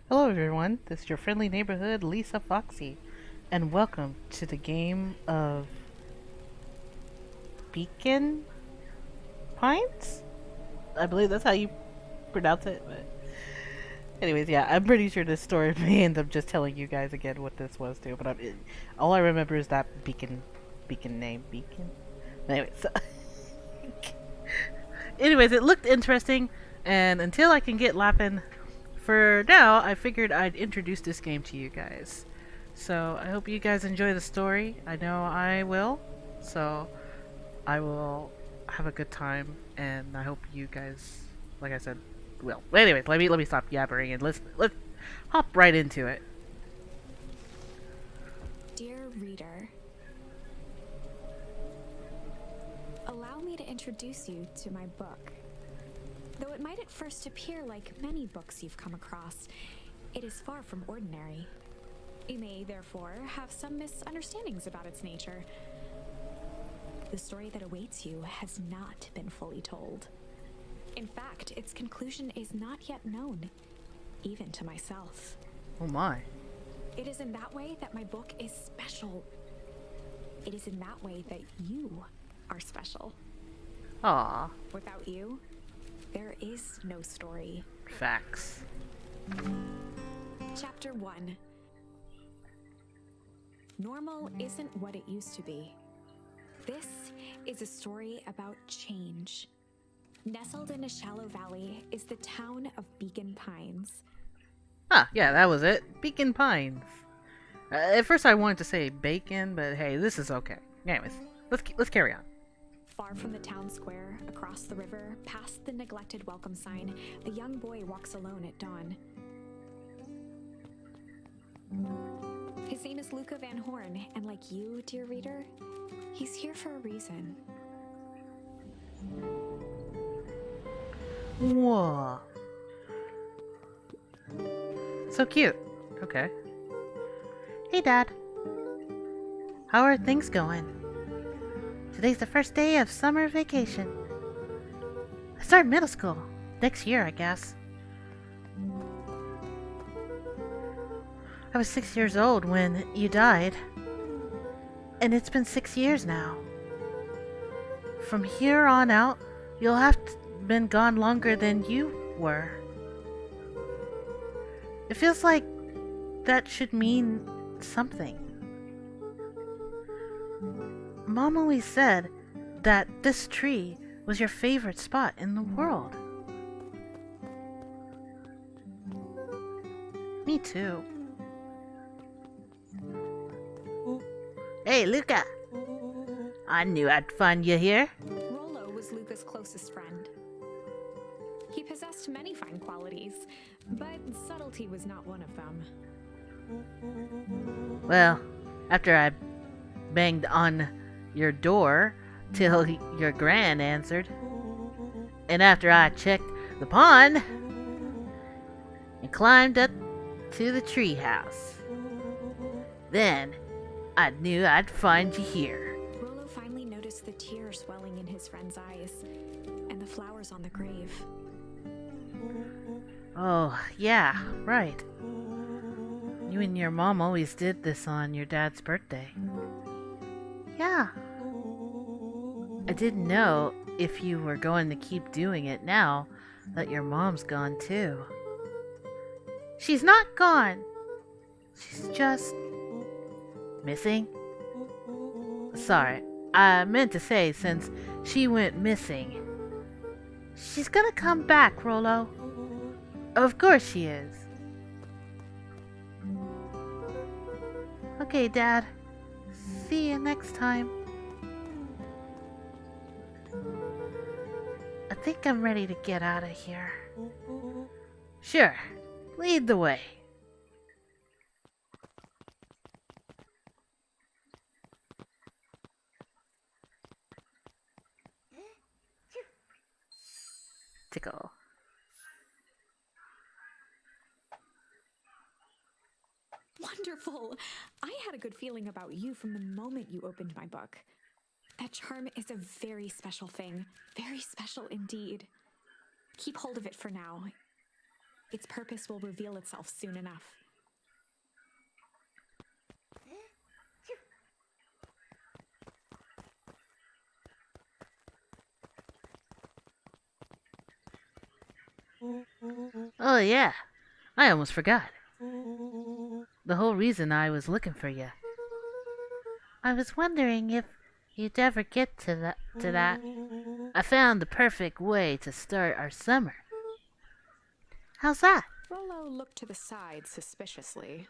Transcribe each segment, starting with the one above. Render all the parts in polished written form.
Hello everyone, this is your friendly neighborhood Lisa Foxy, and welcome to the game of Beacon Pines? I believe that's how you pronounce it, but anyways, yeah, I'm pretty sure this story may end up just telling you guys again what this was too, but all I remember is that beacon name, Beacon? Anyway, so anyways, it looked interesting, and until I can get laughing, for now, I figured I'd introduce this game to you guys. So I hope you guys enjoy the story. I know I will. So I will have a good time, and I hope you guys, like I said, will. But anyways, let me stop yabbering and let's hop right into it. Dear reader, allow me to introduce you to my book. Though it might at first appear like many books you've come across, it is far from ordinary. You may, therefore, have some misunderstandings about its nature. The story that awaits you has not been fully told. In fact, its conclusion is not yet known, even to myself. Oh my. It is in that way that my book is special. It is in that way that you are special. Aw. Without you, there is no story. Facts. Chapter 1. Normal isn't what it used to be. This is a story about change. Nestled in a shallow valley is the town of Beacon Pines. Ah, yeah, that was it. Beacon Pines. At first I wanted to say bacon, but hey, this is okay. Anyways, let's carry on. Far from the town square, across the river, past the neglected welcome sign, a young boy walks alone at dawn. His name is Luca Van Horn, and like you, dear reader, he's here for a reason. Whoa. So cute. Okay. Hey, Dad. How are things going? Today's the first day of summer vacation. I start middle school. Next year, I guess. I was 6 years old when you died. And it's been 6 years now. From here on out, you'll have been gone longer than you were. It feels like that should mean something. Mom always said that this tree was your favorite spot in the world. Me too. Hey, Luca! I knew I'd find you here. Rollo was Luca's closest friend. He possessed many fine qualities, but subtlety was not one of them. Well, after I banged on your door till your gran answered, and after I checked the pond and climbed up to the treehouse, then I knew I'd find you here. Rollo finally noticed the tears swelling in his friend's eyes and the flowers on the grave. Oh, yeah, right. You and your mom always did this on your dad's birthday. Yeah. I didn't know if you were going to keep doing it now that your mom's gone too. She's not gone. She's just missing. Sorry, I meant to say since she went missing. She's gonna come back, Rollo. Of course she is. Okay, Dad. See you next time. I think I'm ready to get out of here. Sure. Lead the way. Tickle. Wonderful! I had a good feeling about you from the moment you opened my book. That charm is a very special thing. Very special indeed. Keep hold of it for now. Its purpose will reveal itself soon enough. Oh, yeah. I almost forgot. The whole reason I was looking for you. I was wondering if you'd ever get to that. I found the perfect way to start our summer. How's that? Rollo looked to the side suspiciously.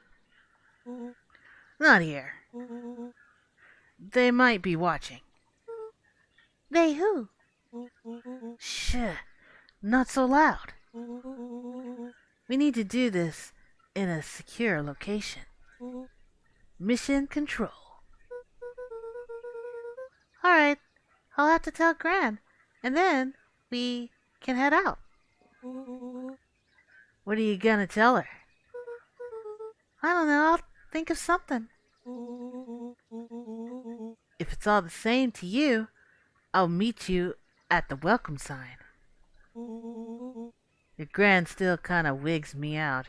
Not here. They might be watching. They who? Shh. Not so loud. We need to do this in a secure location. Mission control. Alright, I'll have to tell Gran, and then we can head out. What are you gonna tell her? I don't know, I'll think of something. If it's all the same to you, I'll meet you at the welcome sign. Your Gran still kinda wigs me out.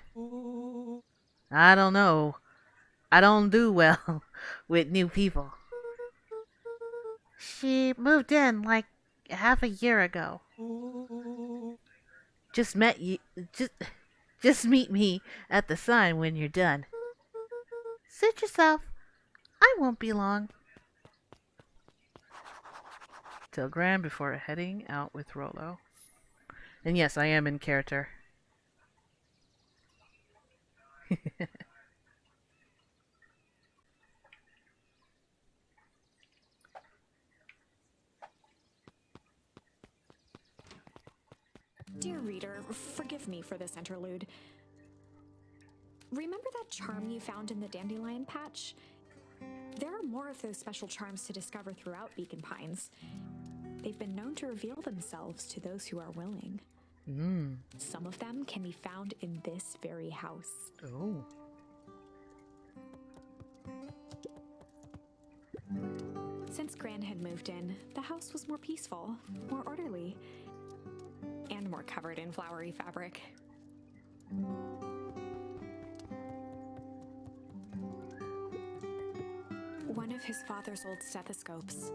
I don't know. I don't do well with new people. She moved in like half a year ago. Just met you. Just meet me at the sign when you're done. Suit yourself. I won't be long. Tell Gran before heading out with Rollo. And yes, I am in character. Dear reader, forgive me for this interlude. Remember that charm you found in the dandelion patch? There are more of those special charms to discover throughout Beacon Pines. They've been known to reveal themselves to those who are willing. Some of them can be found in this very house. Oh. Since Gran had moved in, the house was more peaceful, more orderly, and more covered in flowery fabric. One of his father's old stethoscopes.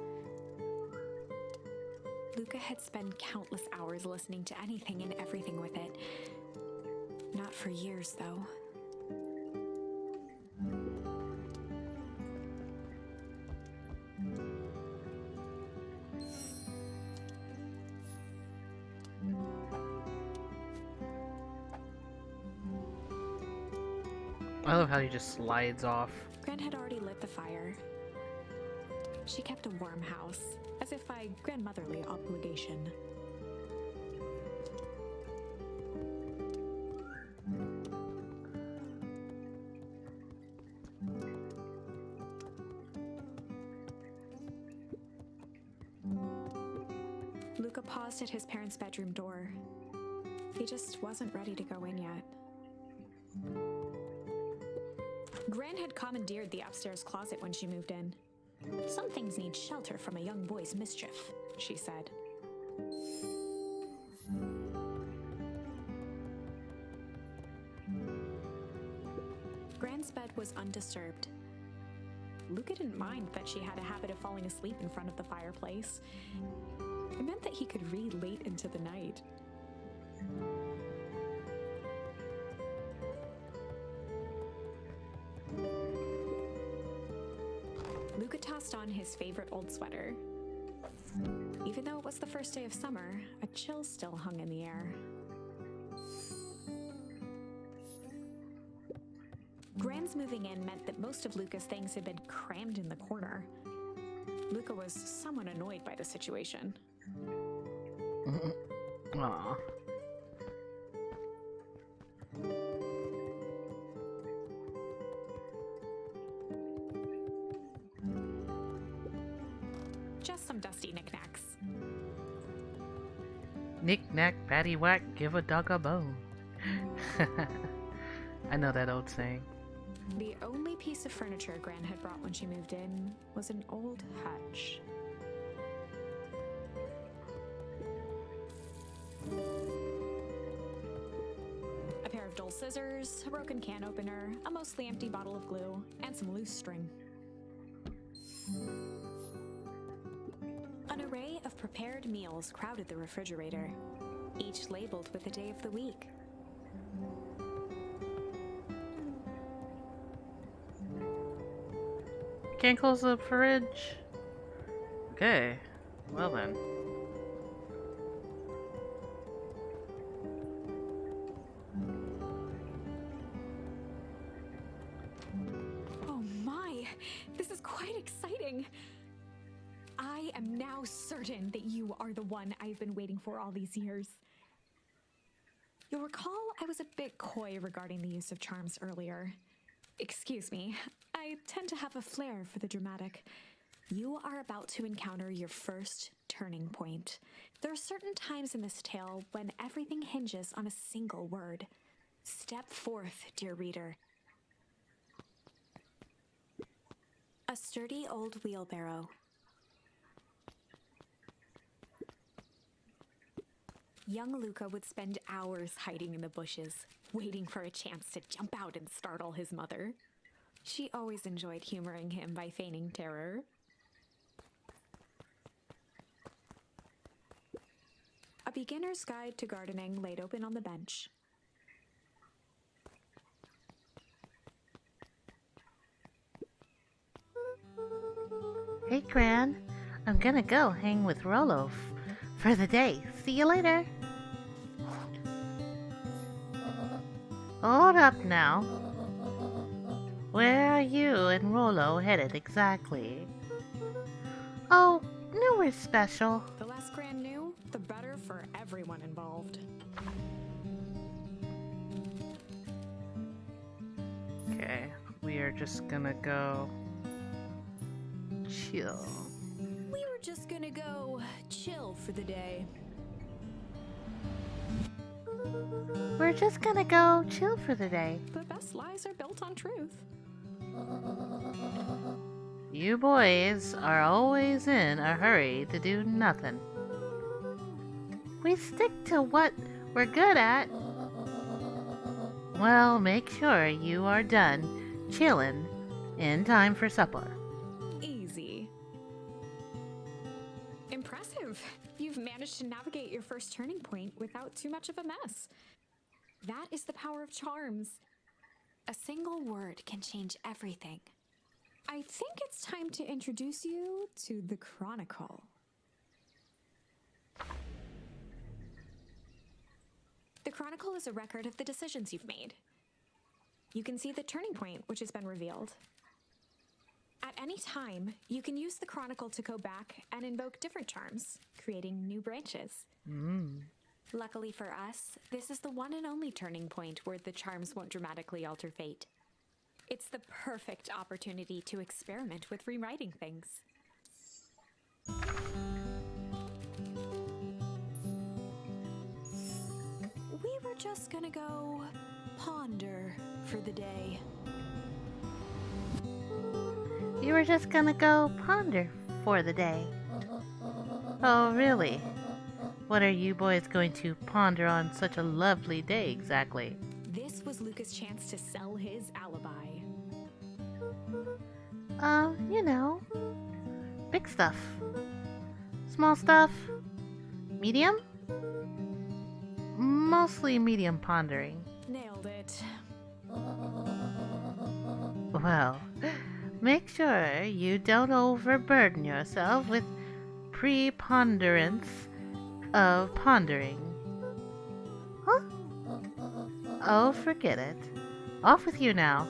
Luca had spent countless hours listening to anything and everything with it. Not for years, though. I love how he just slides off. Gran had already lit the fire. She kept a warm house, as if by grandmotherly obligation. Luca paused at his parents' bedroom door. He just wasn't ready to go in yet. Gran had commandeered the upstairs closet when she moved in. Some things need shelter from a young boy's mischief, she said. Gran's bed was undisturbed. Luca didn't mind that she had a habit of falling asleep in front of the fireplace. It meant that he could read late into the night. Luca tossed on his favorite old sweater. Even though it was the first day of summer, a chill still hung in the air. Gran's moving in meant that most of Luca's things had been crammed in the corner. Luca was somewhat annoyed by the situation. Aw. Just some dusty knickknacks. Knick-knack, paddywhack, give a dog a bone. I know that old saying. The only piece of furniture Gran had brought when she moved in was an old hutch. A of dull scissors, a broken can opener, a mostly empty bottle of glue, and some loose string. An array of prepared meals crowded the refrigerator, each labeled with the day of the week. Can't close the fridge. Okay, well then. Oh my, this is quite exciting. I am now certain that you are the one I've been waiting for all these years. You'll recall I was a bit coy regarding the use of charms earlier. Excuse me, I tend to have a flair for the dramatic. You are about to encounter your first turning point. There are certain times in this tale when everything hinges on a single word. Step forth, dear reader. A sturdy old wheelbarrow. Young Luca would spend hours hiding in the bushes, waiting for a chance to jump out and startle his mother. She always enjoyed humoring him by feigning terror. A beginner's guide to gardening laid open on the bench. Hey, Gran. I'm gonna go hang with Rolo for the day. See you later. Hold up now. Where are you and Rolo headed exactly? Oh, nowhere special. The less Gran knew, the better for everyone involved. Okay, we are just gonna go chill. We were just gonna go chill for the day. We're just gonna go chill for the day. The best lies are built on truth. You boys are always in a hurry to do nothing. We stick to what we're good at. Well, make sure you are done chillin' in time for supper. Easy. Impressive. You've managed to navigate your first turning point without too much of a mess. That is the power of charms. A single word can change everything. I think it's time to introduce you to the Chronicle. The Chronicle is a record of the decisions you've made. You can see the turning point, which has been revealed. At any time, you can use the Chronicle to go back and invoke different charms, creating new branches. Luckily for us, this is the one and only turning point where the charms won't dramatically alter fate. It's the perfect opportunity to experiment with rewriting things. We were just gonna go ponder for the day. You were just gonna go ponder for the day. Oh, really? What are you boys going to ponder on such a lovely day exactly? This was Luca's chance to sell his alibi. You know, big stuff. Small stuff. Medium? Mostly medium pondering. Nailed it. Well, make sure you don't overburden yourself with preponderance of pondering. Huh? Oh, forget it. Off with you now.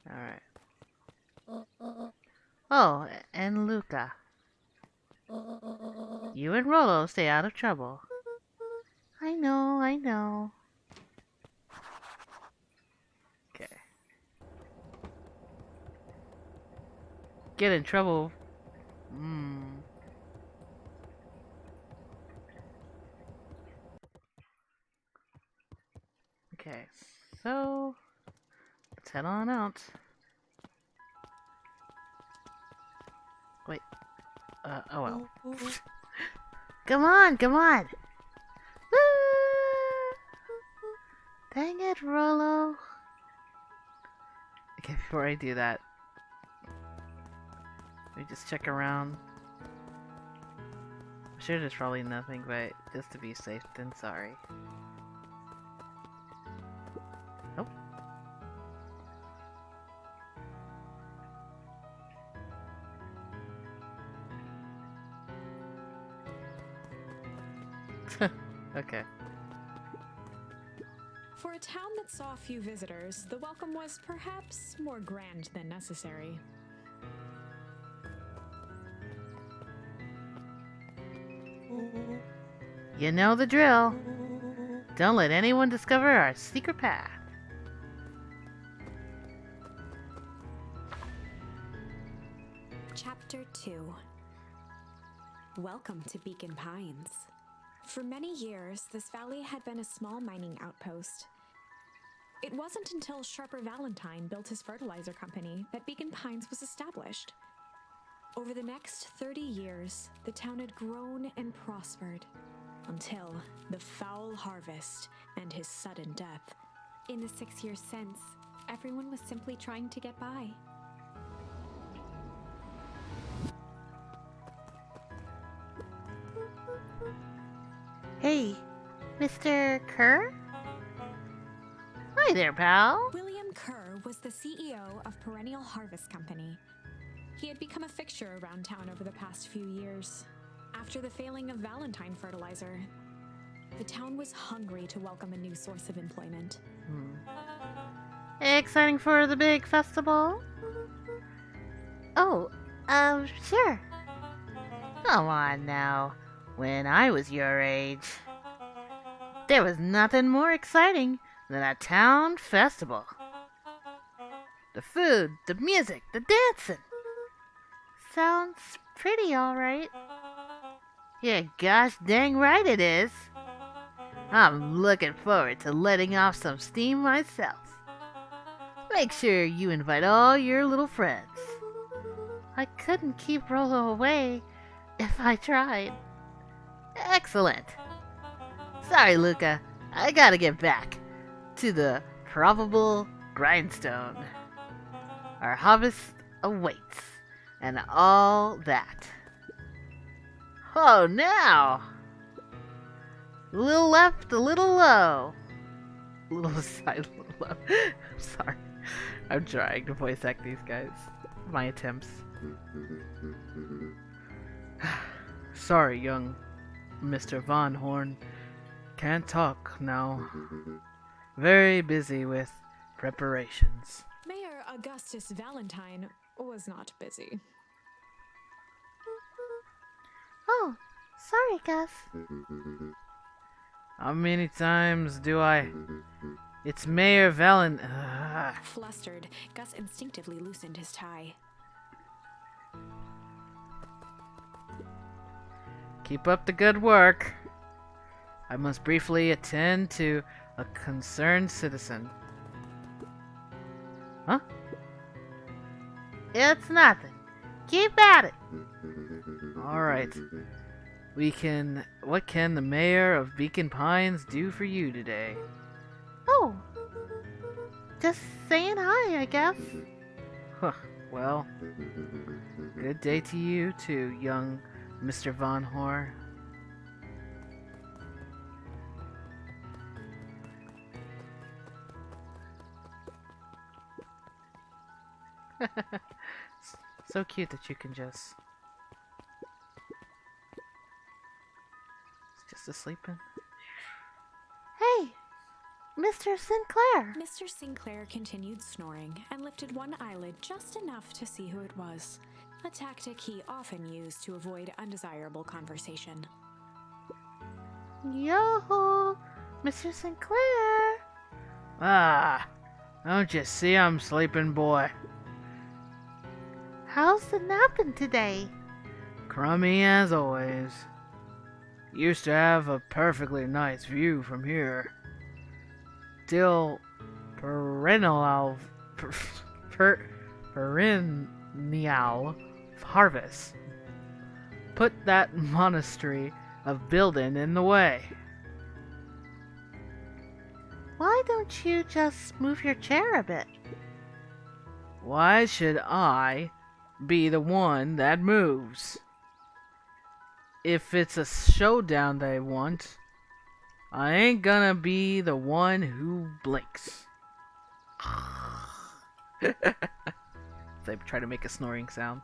Alright. Oh, and Luca. You and Rolo stay out of trouble. I know, I know. Okay. Get in trouble. Okay, so let's head on out. Wait. Oh well. Come on, come on! Woo! Dang it, Rollo. Okay, before I do that, let me just check around. I'm sure there's probably nothing, but just to be safe, then sorry. Nope. Okay. For a town that saw few visitors, the welcome was perhaps more grand than necessary. You know the drill. Don't let anyone discover our secret path. Chapter 2. Welcome to Beacon Pines. For many years, this valley had been a small mining outpost. It wasn't until Sharper Valentine built his fertilizer company that Beacon Pines was established. Over the next 30 years, the town had grown and prospered, until the foul harvest and his sudden death. In the 6 years since, everyone was simply trying to get by. Hey, Mr. Kerr? Hi there, pal. William Kerr was the CEO of Perennial Harvest Company. He had become a fixture around town over the past few years. After the failing of Valentine fertilizer, the town was hungry to welcome a new source of employment. Exciting for the big festival? Oh, sure. Come on now. When I was your age, there was nothing more exciting than a town festival. The food, the music, the dancing. Sounds pretty alright. Yeah, gosh dang right it is. I'm looking forward to letting off some steam myself. Make sure you invite all your little friends. I couldn't keep Rollo away if I tried. Excellent. Sorry, Luca. I gotta get back to the probable grindstone. Our harvest awaits, and all that. Oh, now! A little left, a little low. A little side, a little low. I'm sorry. I'm trying to voice act these guys. My attempts. Sorry, young Mr. Von Horn. Can't talk now. Very busy with preparations. Mayor Augustus Valentine was not busy. Oh, sorry, Gus. How many times do I... It's Mayor Flustered, Gus instinctively loosened his tie. Keep up the good work. I must briefly attend to a concerned citizen. Huh? It's nothing. Keep at it. Alright. What can the mayor of Beacon Pines do for you today? Oh. Just saying hi, I guess. Huh. Well, good day to you too, young Mr. Von Horn. So cute that you can just asleep. Hey, Mr. Sinclair. Mr. Sinclair continued snoring and lifted one eyelid just enough to see who it was, a tactic he often used to avoid undesirable conversation. Yo, Mr. Sinclair. Ah, don't you see I'm sleeping, boy? How's the napping today? Crummy as always. Used to have a perfectly nice view from here. Till perennial harvest. put that monastery of building in the way. Why don't you just move your chair a bit? Why should I be the one that moves? If it's a showdown they want, I ain't gonna be the one who blinks. They try to make a snoring sound.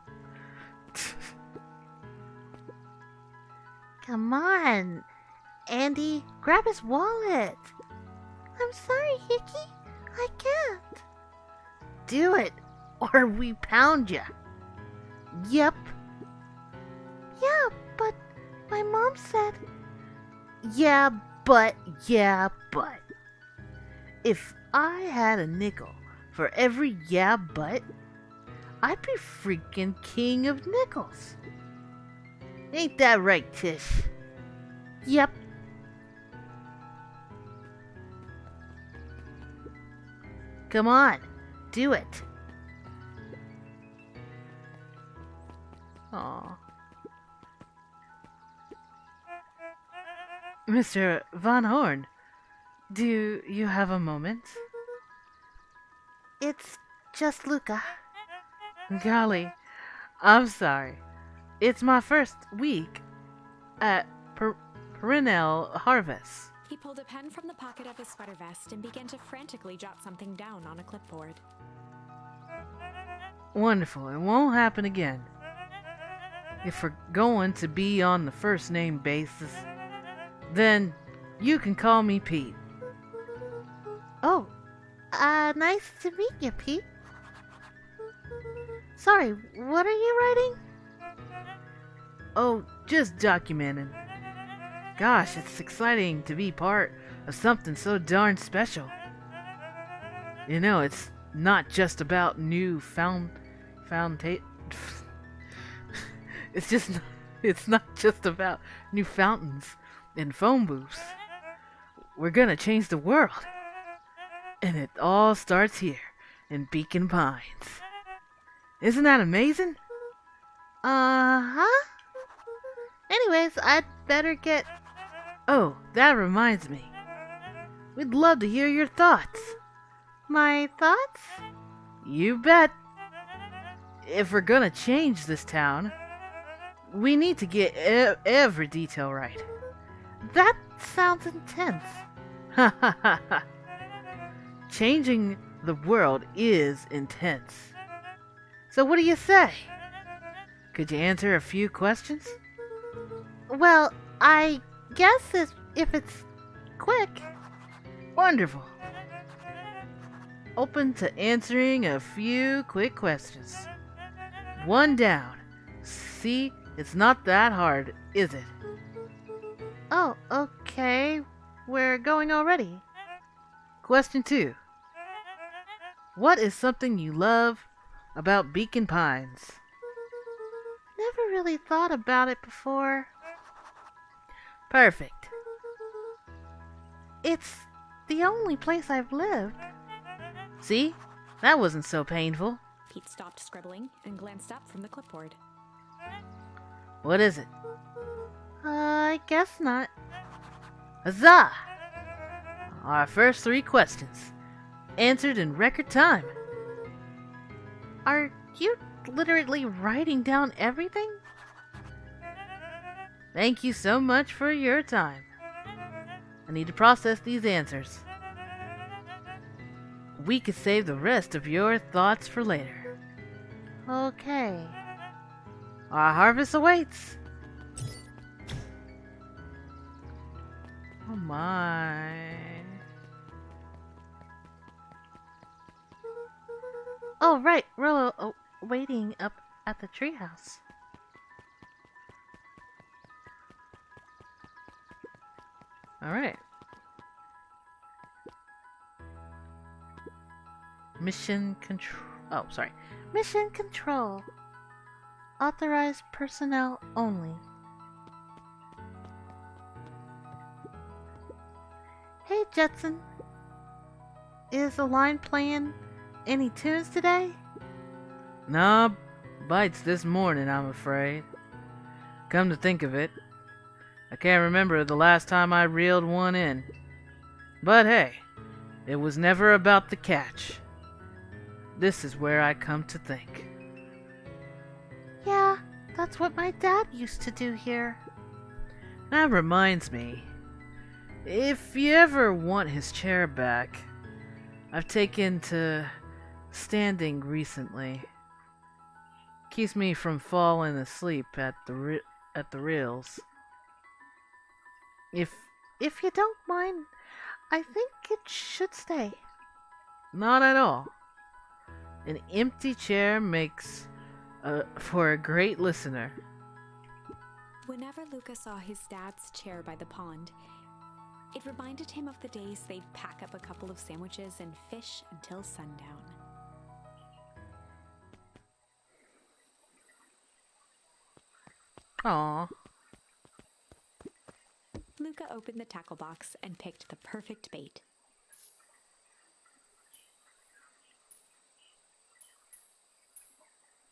Come on, Andy, grab his wallet. I'm sorry, Hickey, I can't. Do it, or we pound ya. Yep. Yeah, but my mom said... Yeah, but. If I had a nickel for every yeah, but, I'd be freaking king of nickels. Ain't that right, Tish? Yep. Come on, do it. Aw. Mr. Von Horn, do you have a moment? It's just Luca. Golly, I'm sorry. It's my first week at Perennial Harvest. He pulled a pen from the pocket of his sweater vest and began to frantically jot something down on a clipboard. Wonderful, it won't happen again. If we're going to be on the first name basis, then you can call me Pete. Oh, nice to meet you, Pete. Sorry, what are you writing? Oh, just documenting. Gosh, it's exciting to be part of something so darn special. You know, it's not just about it's not just about new fountains and phone booths. We're gonna change the world. And it all starts here in Beacon Pines. Isn't that amazing? Uh-huh. Anyways, I'd better get... Oh, that reminds me. We'd love to hear your thoughts. My thoughts? You bet. If we're gonna change this town, we need to get every detail right. That sounds intense. Ha ha ha ha. Changing the world is intense. So what do you say? Could you answer a few questions? Well, I guess if it's quick. Wonderful. Open to answering a few quick questions. One down. See, it's not that hard, is it? Oh, okay. We're going already. Question 2. What is something you love about Beacon Pines? Never really thought about it before. Perfect. It's the only place I've lived. See? That wasn't so painful. Pete stopped scribbling and glanced up from the clipboard. What is it? I guess not. Huzzah! Our first 3 questions. Answered in record time. Are you literally writing down everything? Thank you so much for your time. I need to process these answers. We could save the rest of your thoughts for later. Okay. Our harvest awaits. Oh my. Oh, right. Rollo waiting up at the treehouse. Alright. Mission control. Oh, sorry. Mission control. Authorized personnel only. Hey, Jetson. Is the line playing any tunes today? Nah, bites this morning, I'm afraid. Come to think of it, I can't remember the last time I reeled one in. But hey, it was never about the catch. This is where I come to think. Yeah, that's what my dad used to do here. That reminds me, if you ever want his chair back, I've taken to standing recently. Keeps me from falling asleep at the rails. If you don't mind, I think it should stay. Not at all. An empty chair makes for a great listener. Whenever Luca saw his dad's chair by the pond, it reminded him of the days they'd pack up a couple of sandwiches and fish until sundown. Aw. Luca opened the tackle box and picked the perfect bait.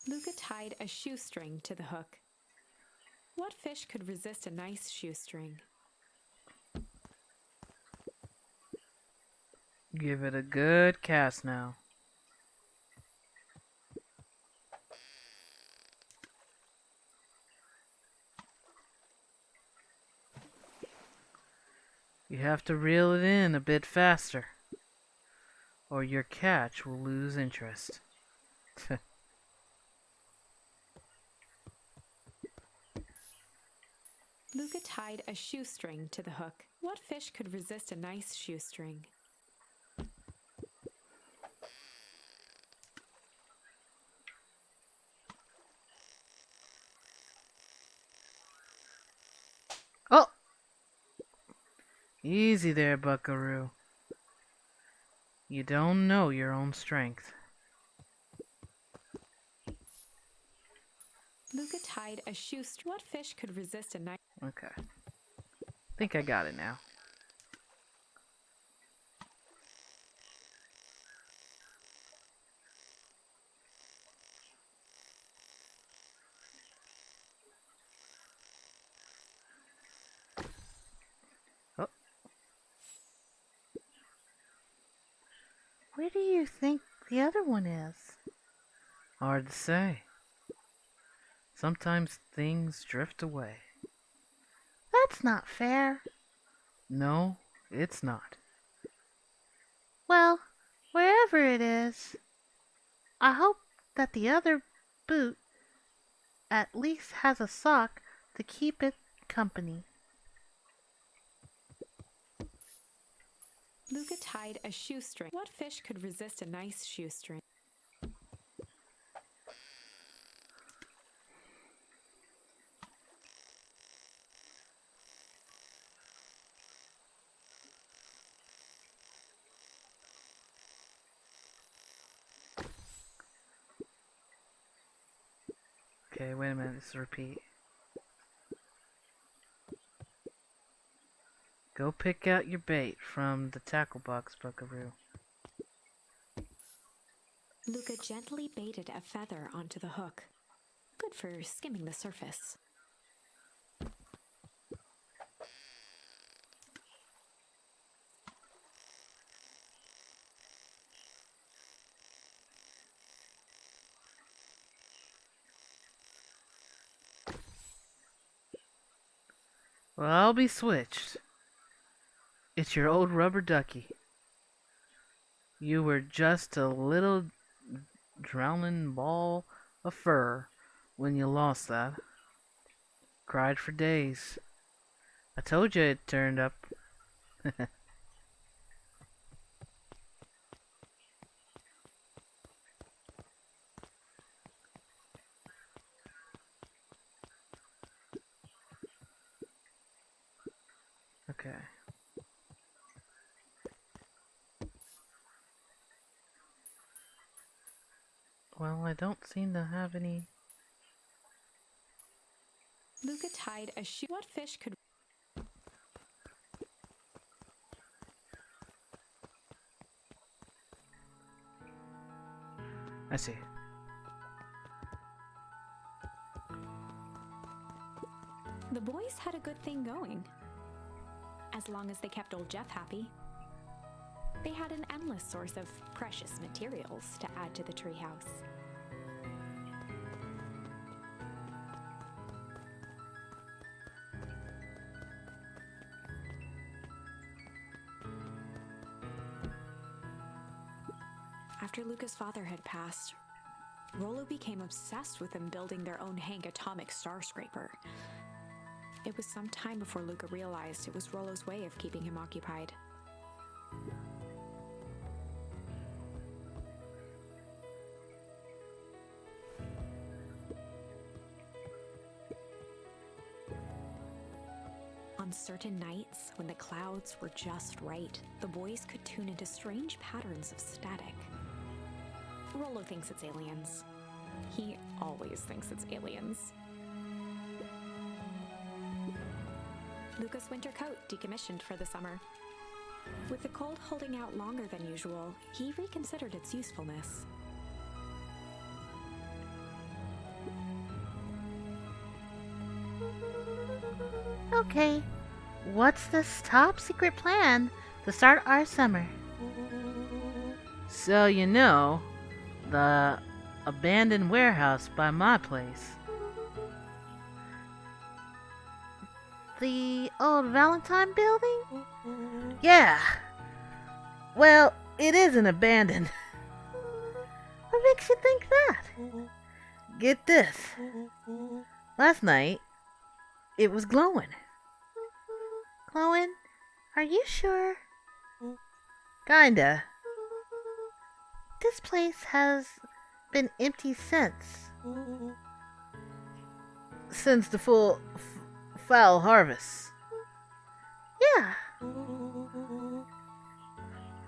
Luca tied a shoestring to the hook. What fish could resist a nice shoestring? Give it a good cast now. You have to reel it in a bit faster, or your catch will lose interest. Luca tied a shoestring to the hook. What fish could resist a nice shoestring? Oh! Easy there, buckaroo. You don't know your own strength. Luca tied a shoestring. What fish could resist a nice... Okay. Think I got it now. Oh, Where do you think the other one is? hard to say. Sometimes things drift away. That's not fair. No, it's not. Well, wherever it is, I hope that the other boot at least has a sock to keep it company. Luca tied a shoestring. What fish could resist a nice shoestring? Okay, wait a minute, let's repeat. Go pick out your bait from the tackle box, buckaroo. Luca gently baited a feather onto the hook. Good for skimming the surface. Well, I'll be switched. It's your old rubber ducky. You were just a little drowning ball of fur when you lost that. Cried for days. I told you it turned up. Okay. Well, I don't seem to have any. Luca tied a shoe. What fish could... I see. The boys had a good thing going. As long as they kept old Jeff happy. They had an endless source of precious materials to add to the treehouse. After Luca's father had passed, Rollo became obsessed with them building their own Hank atomic star scraper. It was some time before Luca realized it was Rollo's way of keeping him occupied. On certain nights, when the clouds were just right, the boys could tune into strange patterns of static. Rollo thinks it's aliens. He always thinks it's aliens. Luca's winter coat decommissioned for the summer. With the cold holding out longer than usual, he reconsidered its usefulness. Okay, what's this top secret plan to start our summer? So you know, the abandoned warehouse by my place. The old Valentine building? Yeah. Well, it isn't abandoned. What makes you think that? Get this. Last night, it was glowing. Glowing? Are you sure? Kinda. This place has been empty since. Since the full foul harvest. Yeah.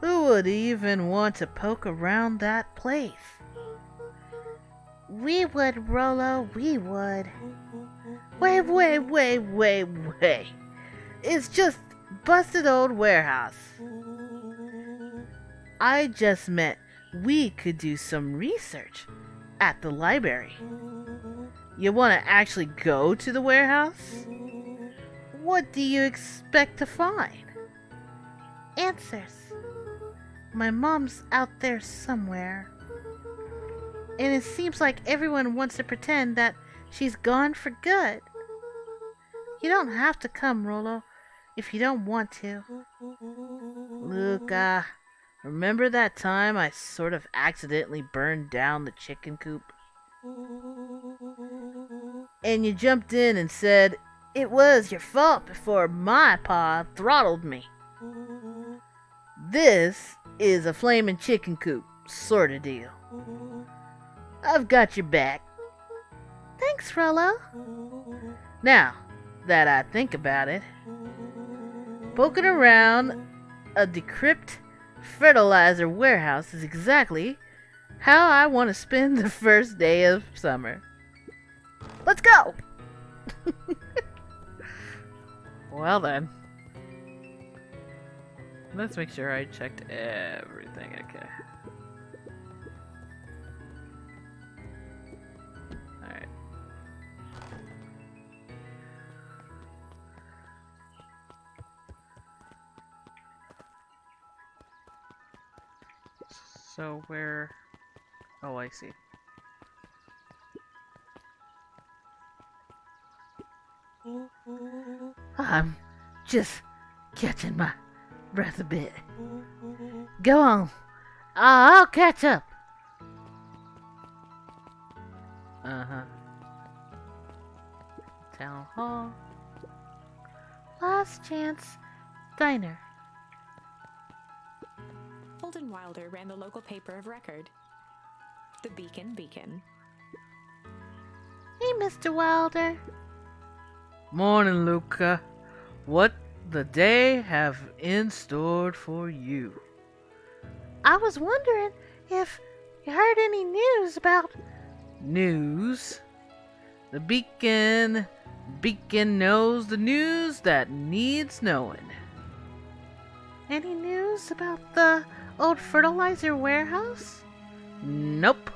Who would even want to poke around that place? We would, Rollo, we would. Wait. It's just busted old warehouse. I just meant we could do some research at the library. You want to actually go to the warehouse? What do you expect to find? Answers. My mom's out there somewhere. And it seems like everyone wants to pretend that she's gone for good. You don't have to come, Rollo, if you don't want to. Luca, remember that time I sort of accidentally burned down the chicken coop? And you jumped in and said it was your fault before my pa throttled me. This is a flaming chicken coop sort of deal. I've got your back. Thanks, Rollo. Now that I think about it, poking around a decrepit fertilizer warehouse is exactly how I want to spend the first day of summer. Let's go! Well then. Let's make sure I checked everything. Okay. Alright. So where... Oh, I see. I'm just catching my breath a bit. Go on. I'll catch up. Uh-huh. Town Hall. Last Chance Diner. Holden Wilder ran the local paper of record, the Beacon. Hey, Mr. Wilder. Morning, Luca. What the day have in store for you? I was wondering if you heard any news about... News? The Beacon knows the news that needs knowing. Any news about the old fertilizer warehouse? Nope.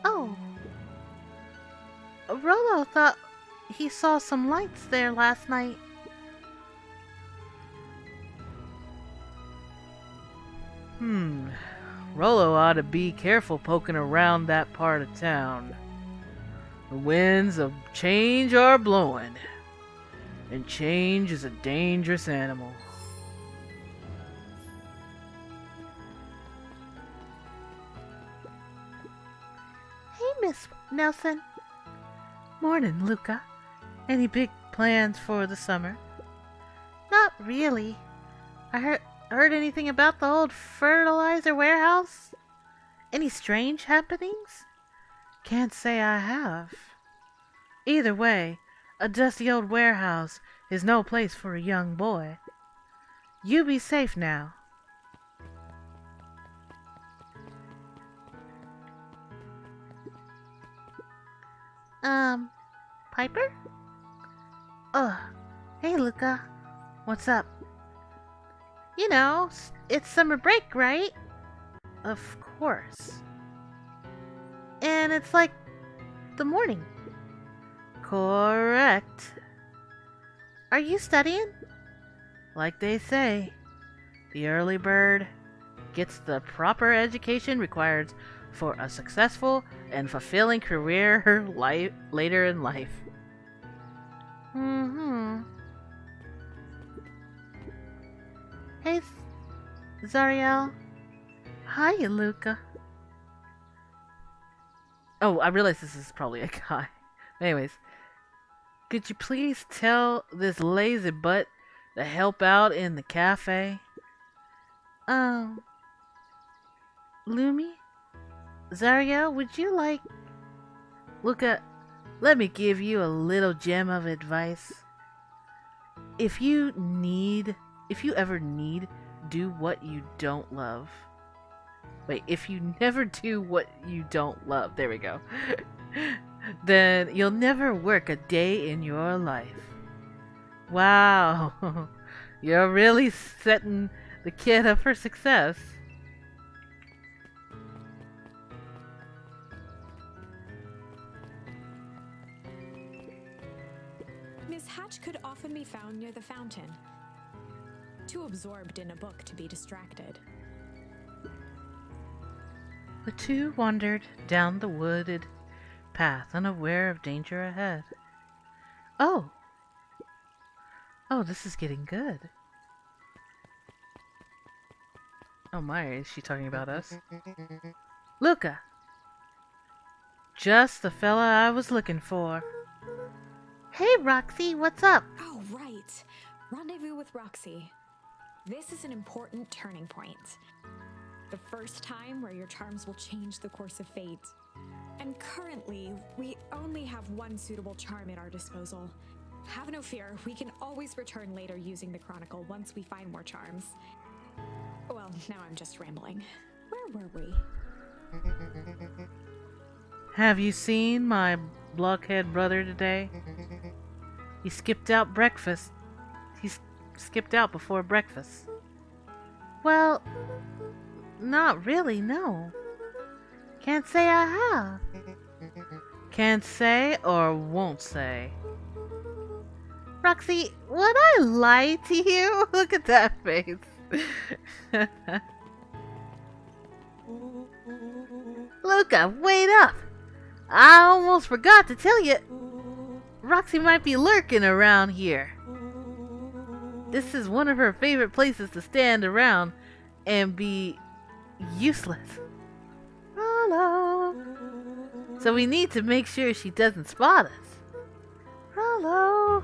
Oh. Rollo thought he saw some lights there last night. Rollo ought to be careful poking around that part of town. The winds of change are blowing, and change is a dangerous animal. Hey, Miss Nelson. Morning, Luca. Any big plans for the summer? Not really. I heard anything about the old fertilizer warehouse? Any strange happenings? Can't say I have. Either way, a dusty old warehouse is no place for a young boy. You be safe now. Piper? Hey, Luca. What's up? You know, it's summer break, right? Of course. And it's like the morning. Correct. Are you studying? Like they say, the early bird gets the proper education required for a successful and fulfilling career later in life. Hey, Zariel. Hiya, Luca. Oh, I realize this is probably a guy. Anyways, could you please tell this lazy butt to help out in the cafe? Lumi? Zariel, would you like... Luca, let me give you a little gem of advice. If you ever need, do what you don't love. Wait, if you never do what you don't love, there we go. Then you'll never work a day in your life. Wow, you're really setting the kid up for success. Miss Hatch could often be found near the fountain, too absorbed in a book to be distracted. The two wandered down the wooded path, unaware of danger ahead. Oh, this is getting good. Oh my, is she talking about us? Luca! Just the fella I was looking for. Hey, Roxy, what's up? Oh, right. Rendezvous with Roxy. This is an important turning point. The first time where your charms will change the course of fate. And currently, we only have one suitable charm at our disposal. Have no fear, we can always return later using the Chronicle once we find more charms. Well, now I'm just rambling. Where were we? Have you seen my blockhead brother today? He skipped out breakfast. He skipped out before breakfast. Well, not really, no. Can't say I have. Can't say or won't say. Roxy, would I lie to you? Look at that face. Luca, wait up! I almost forgot to tell you. Roxy might be lurking around here. This is one of her favorite places to stand around and be useless. Hello. So we need to make sure she doesn't spot us. Hello.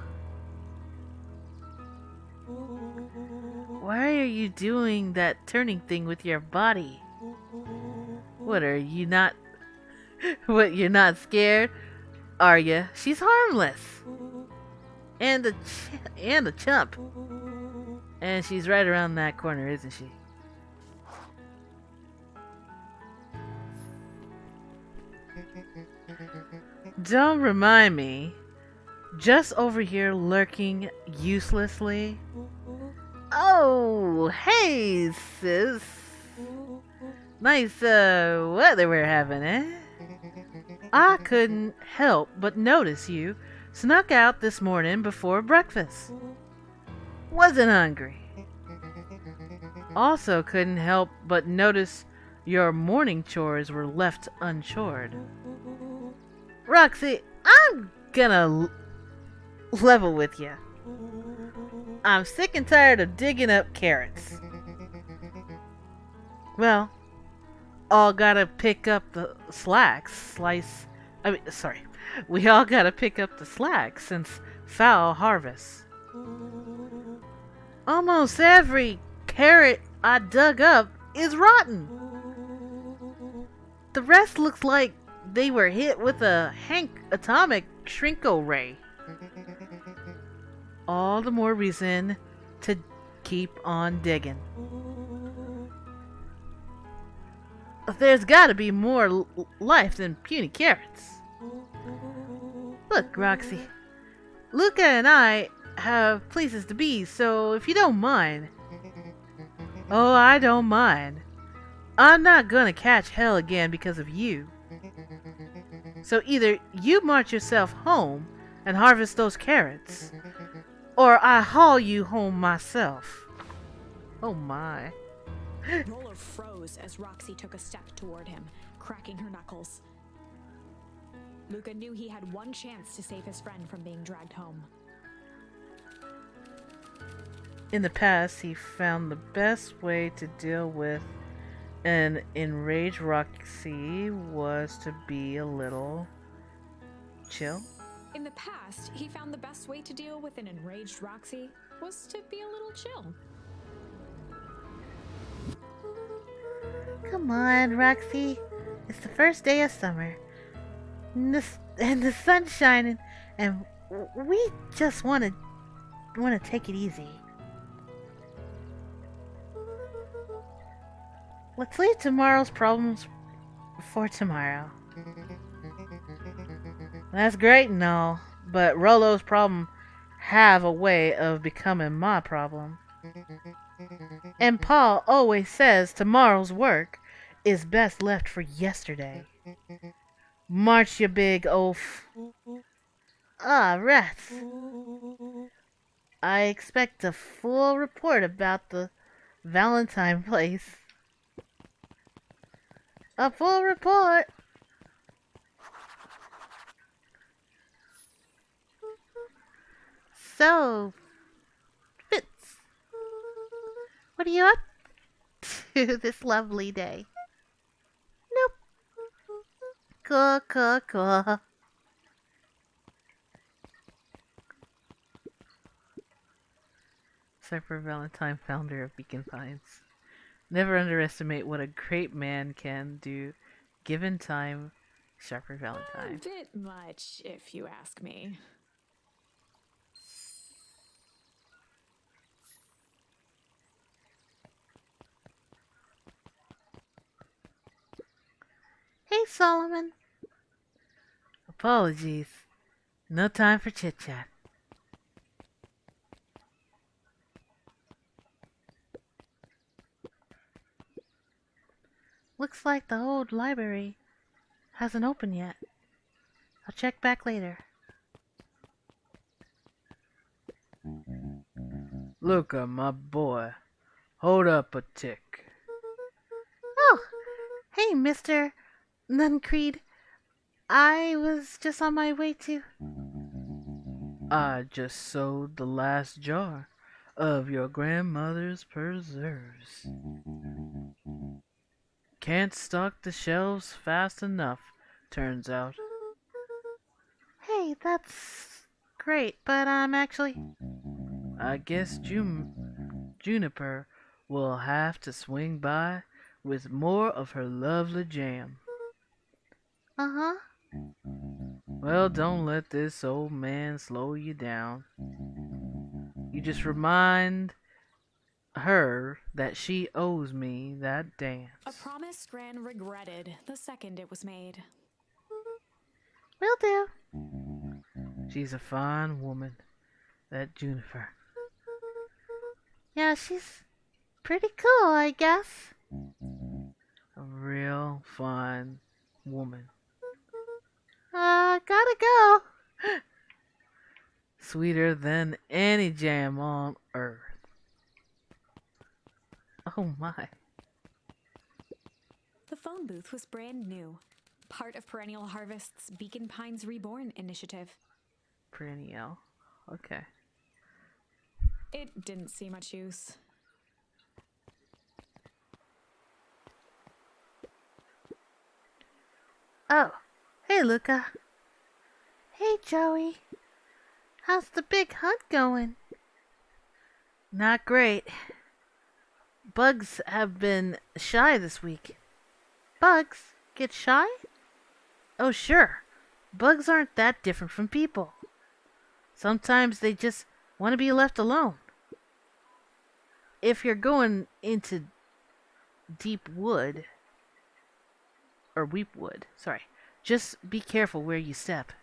Why are you doing that turning thing with your body? What, are you not... What, you're not scared? Are you? She's harmless. And a chump. And she's right around that corner, isn't she? Don't remind me. Just over here lurking uselessly. Oh, hey, sis. Nice weather we're having, eh? I couldn't help but notice you Snuck out this morning before breakfast. Wasn't hungry. Also couldn't help but notice your morning chores were left unchored. Roxy, I'm gonna level with you. I'm sick and tired of digging up carrots. Well, all gotta pick up the we all gotta pick up the slack since foul harvest. Almost every carrot I dug up is rotten. The rest looks like they were hit with a Hank atomic shrinko ray. All the more reason to keep on digging. There's gotta be more life than puny carrots. Look, Roxy, Luca and I have places to be, so if you don't mind. Oh, I don't mind. I'm not gonna catch hell again because of you. So either you march yourself home and harvest those carrots, or I haul you home myself. Oh my. Rollo froze as Roxy took a step toward him, cracking her knuckles. Luca knew he had one chance to save his friend from being dragged home. In the past, he found the best way to deal with an enraged Roxy was to be a little chill. In the past, he found the best way to deal with an enraged Roxy was to be a little chill. Come on, Roxy. It's the first day of summer. And the sun's shining, and we just want to take it easy. Let's leave tomorrow's problems for tomorrow. That's great and all, but Rollo's problem have a way of becoming my problem. And Paul always says tomorrow's work is best left for yesterday. March, you big oaf. Ah, rats. I expect a full report about the Valentine place. A full report. So, Fitz, what are you up to this lovely day? Nope. Cool. Surfer Valentine, founder of Beacon Pines. Never underestimate what a great man can do given time. Sharper A Valentine. bit much, if you ask me. Hey, Solomon. Apologies. No time for chit chat. Looks like the old library hasn't opened yet. I'll check back later. Luca, my boy. Hold up a tick. Oh, hey, Mr. Nuncreed. I was just on my way to... I just sold the last jar of your grandmother's preserves. Can't stock the shelves fast enough, turns out. Hey, that's great, but I'm actually... I guess Juniper will have to swing by with more of her lovely jam. Uh-huh. Well, don't let this old man slow you down. You just remind her that she owes me that dance. A promise Gran regretted the second it was made. Will do. She's a fine woman, that Juniper. Yeah, she's pretty cool, I guess. A real fine woman. Gotta go. Sweeter than any jam on earth. Oh my. The phone booth was brand new, part of Perennial Harvest's Beacon Pines Reborn initiative. Perennial. Okay. It didn't see much use. Oh, hey Luca. Hey Joey. How's the big hunt going? Not great. Bugs have been shy this week. Bugs get shy? Oh, sure. Bugs aren't that different from people. Sometimes they just want to be left alone. If you're going into deep wood, or weep wood, sorry, just be careful where you step.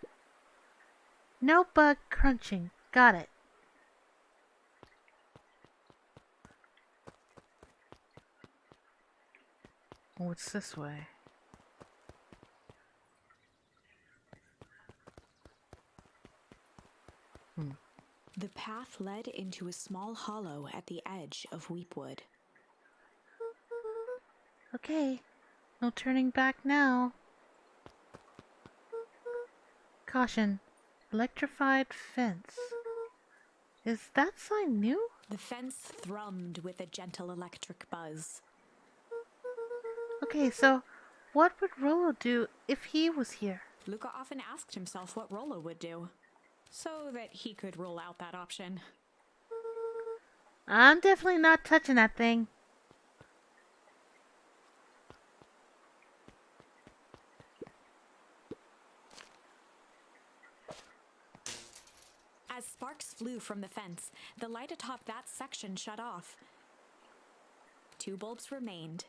No bug crunching. Got it. What's this way? The path led into a small hollow at the edge of Weepwood. Okay, no turning back now. Caution, electrified fence. Is that sign new? The fence thrummed with a gentle electric buzz. Okay, so what would Rolo do if he was here? Luca often asked himself what Rolo would do, so that he could rule out that option. I'm definitely not touching that thing. As sparks flew from the fence, the light atop that section shut off. 2 bulbs remained.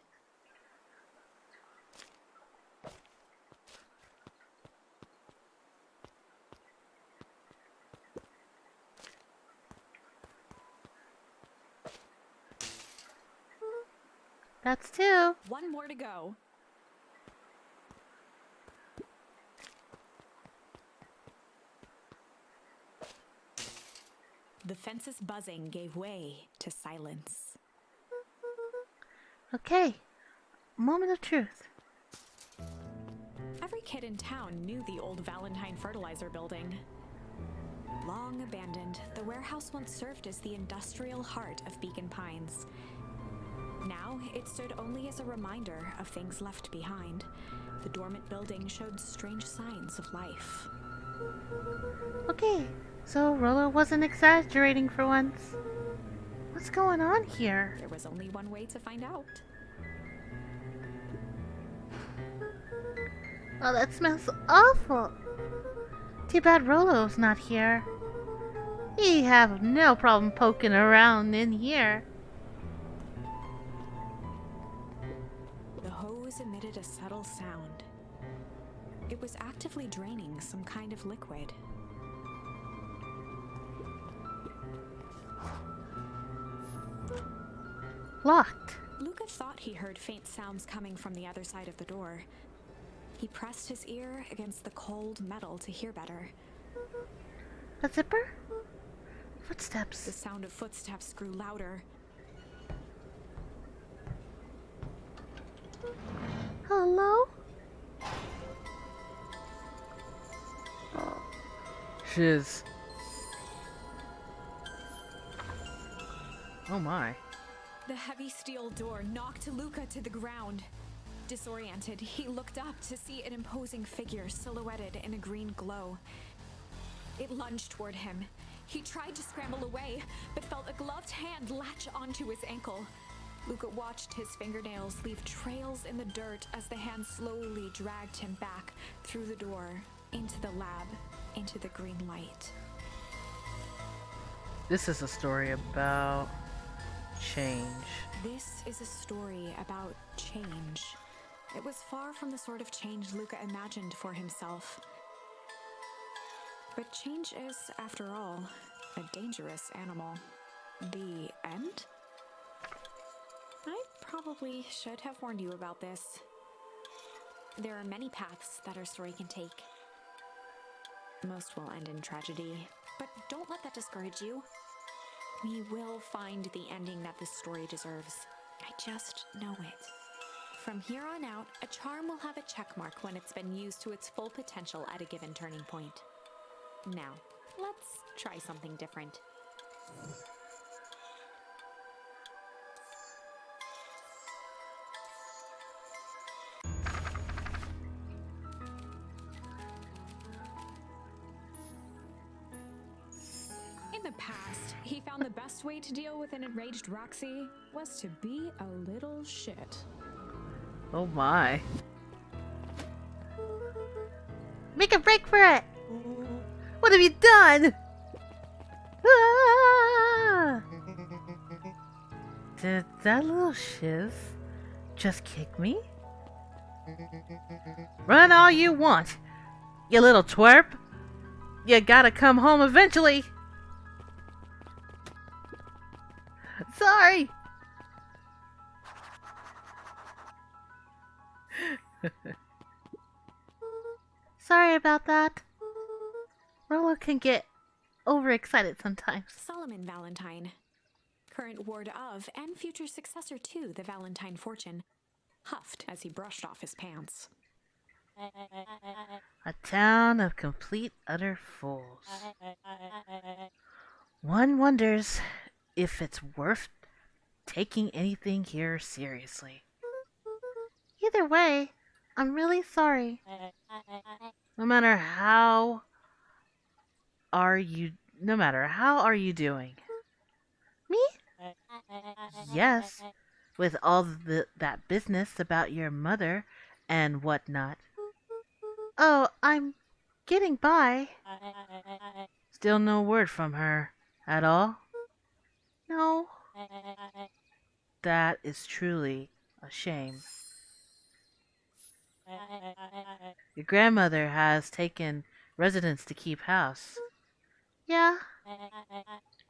That's 2. 1 more to go. The fence's buzzing gave way to silence. Okay, moment of truth. Every kid in town knew the old Valentine fertilizer building. Long abandoned, the warehouse once served as the industrial heart of Beacon Pines. Now, it stood only as a reminder of things left behind. The dormant building showed strange signs of life. Okay, so Rolo wasn't exaggerating for once. What's going on here? There was only one way to find out. Oh, that smells awful. Too bad Rolo's not here. He'd have no problem poking around in here. The hose emitted a subtle sound. It was actively draining some kind of liquid. Locked. Luca thought he heard faint sounds coming from the other side of the door. He pressed his ear against the cold metal to hear better. A zipper? The Footsteps. sound of footsteps grew louder. Hello? Shiz. Oh my. The heavy steel door knocked Luca to the ground. Disoriented, he looked up to see an imposing figure silhouetted in a green glow. It lunged toward him. He tried to scramble away, but felt a gloved hand latch onto his ankle. Luca watched his fingernails leave trails in the dirt as the hand slowly dragged him back through the door, into the lab, into the green light. This is a story about change. This is a story about change. It was far from the sort of change Luca imagined for himself. But change is, after all, a dangerous animal. The end? I probably should have warned you about this. There are many paths that our story can take. Most will end in tragedy, but don't let that discourage you. We will find the ending that this story deserves. I just know it. From here on out, a charm will have a check mark when it's been used to its full potential at a given turning point. Now, let's try something different. In the past, he found the best way to deal with an enraged Roxy was to be a little shit. Oh my. Make a break for it! What have you done? Ah! Did that little shiz just kick me? Run all you want, you little twerp. You gotta come home eventually. Sorry! Sorry about that. Rolo can get overexcited sometimes. Solomon Valentine, current ward of and future successor to the Valentine fortune, huffed as he brushed off his pants. A town of complete utter fools. One wonders if it's worth taking anything here seriously. Either way, I'm really sorry. No matter how are you doing? Me? Yes, with all that business about your mother and whatnot. Oh, I'm getting by. Still no word from her at all? No. That is truly a shame. Your grandmother has taken residence to keep house. Yeah.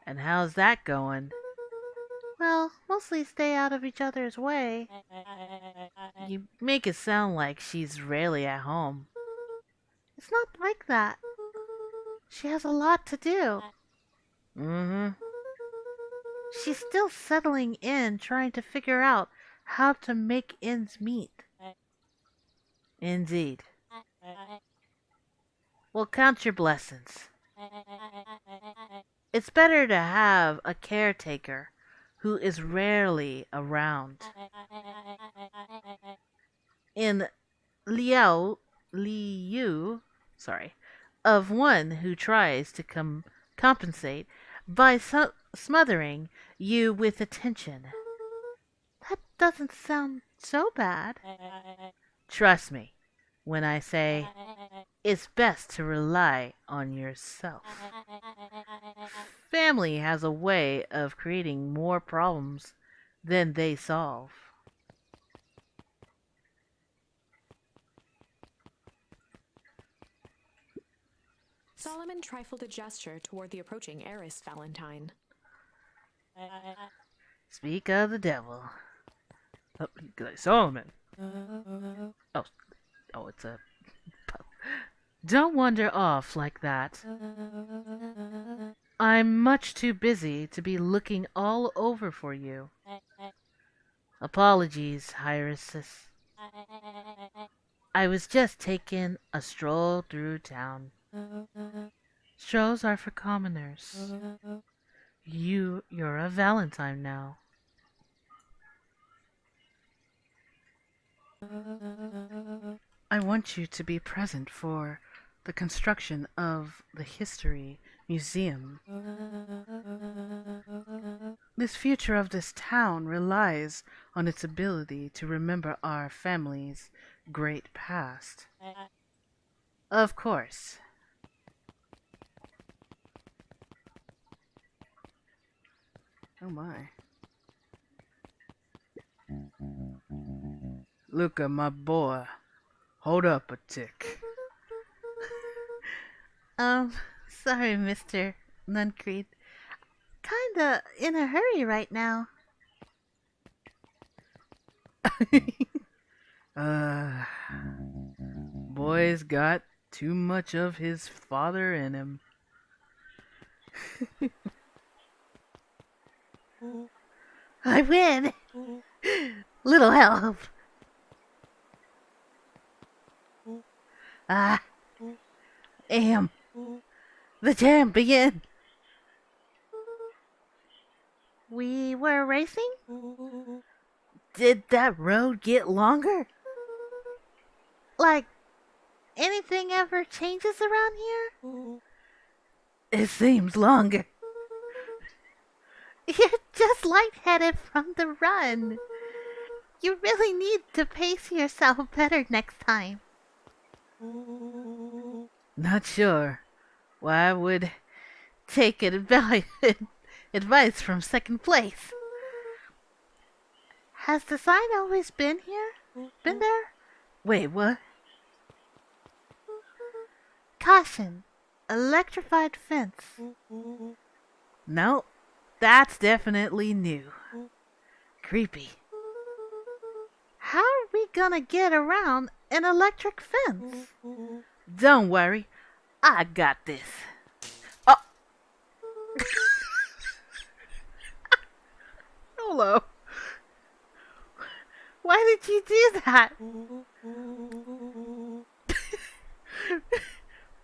And how's that going? Well, mostly stay out of each other's way. You make it sound like she's rarely at home. It's not like that. She has a lot to do. Mm-hmm. She's still settling in, trying to figure out how to make ends meet. Indeed. Well, count your blessings. It's better to have a caretaker who is rarely around. In Liu, of one who tries to compensate by smothering you with attention. That doesn't sound so bad. Trust me when I say it's best to rely on yourself. Family has a way of creating more problems than they solve. Solomon trifled a gesture toward the approaching heiress Valentine. Speak of the devil. Oh, Solomon. Oh, it's a... Don't wander off like that. I'm much too busy to be looking all over for you. Apologies, Hierosis. I was just taking a stroll through town. Strolls are for commoners. You're a Valentine now. I want you to be present for the construction of the History Museum. This future of this town relies on its ability to remember our family's great past. Of course. Oh my. Luca, my boy. Hold up a tick. Sorry, Mr. Nuncreed. Kinda in a hurry right now. Boy's got too much of his father in him. I win. Little help. I am the champion. We were racing? Did that road get longer? Like anything ever changes around here? It seems longer. You're just lightheaded from the run. You really need to pace yourself better next time. Not sure why I would take advice from second place. Has the sign always been here? Been there? Wait, what? Caution. Electrified fence. No, that's definitely new. Creepy. How are we gonna get around an electric fence? Don't worry, I got this. Oh! Hello. Why did you do that?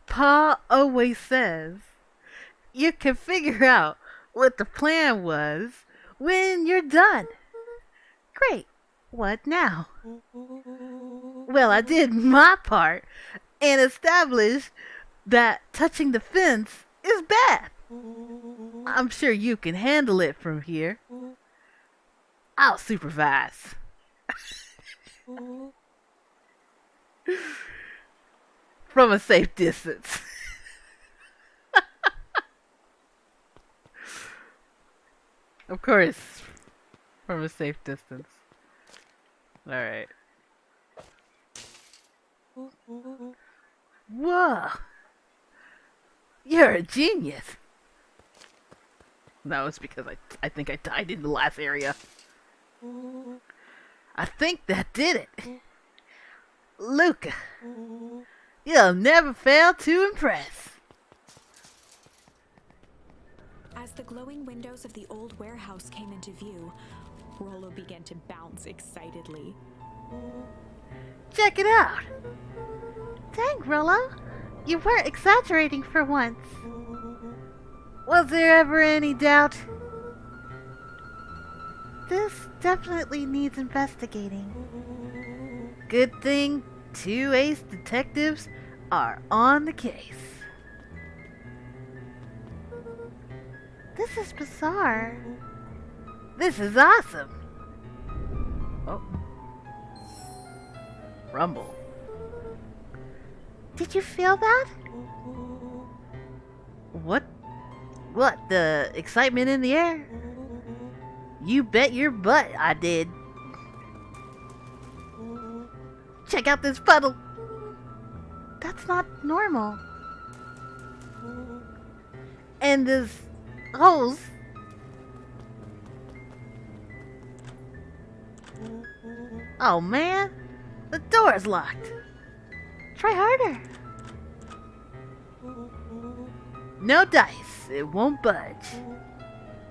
Pa always says you can figure out what the plan was when you're done. Great. What now? Well, I did my part and established that touching the fence is bad. I'm sure you can handle it from here. I'll supervise. From a safe distance. Of course, from a safe distance. Alright. Whoa! You're a genius! That was because I think I died in the last area. I think that did it. Luca, you'll never fail to impress. As the glowing windows of the old warehouse came into view, Rollo began to bounce excitedly. Check it out. Dang, Rollo, you weren't exaggerating for once. Was there ever any doubt? This definitely needs investigating. Good thing 2 ace detectives are on the case. This is bizarre. This is awesome. Oh. Rumble. Did you feel that? What? What? The excitement in the air? You bet your butt I did. Check out this puddle. That's not normal. And this hose. Oh man, the door's locked. Try harder. No dice, it won't budge.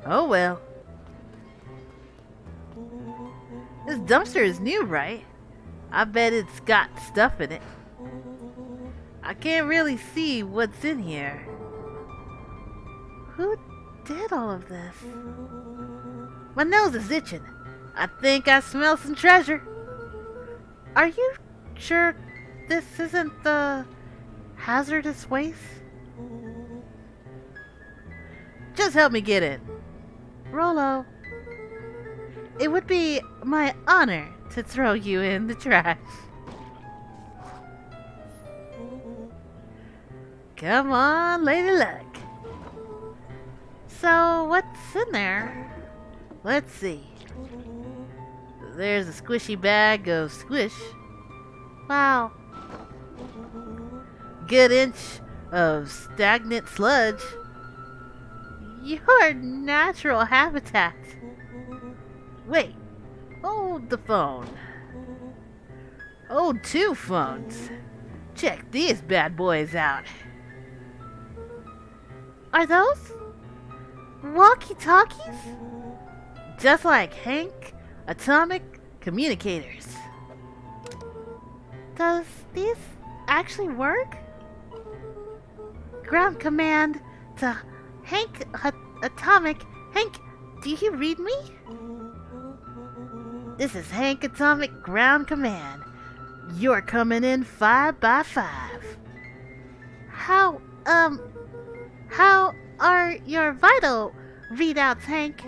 Oh well. This dumpster is new, right? I bet it's got stuff in it. I can't really see what's in here. Who did all of this? My nose is itching. I think I smell some treasure. Are you sure this isn't the hazardous waste? Just help me get in. Rollo, it would be my honor to throw you in the trash. Come on, Lady Luck. So, what's in there? Let's see. There's a squishy bag of squish. Wow. Good inch of stagnant sludge. Your natural habitat. Wait. Hold the phone. Hold 2 phones. Check these bad boys out. Are those Walkie-talkies? Just like Hank atomic communicators. Does these actually work? Ground command to Hank Atomic. Hank, do you read me? This is Hank Atomic Ground Command. You're coming in 5 by 5. How are your vital readouts, Hank?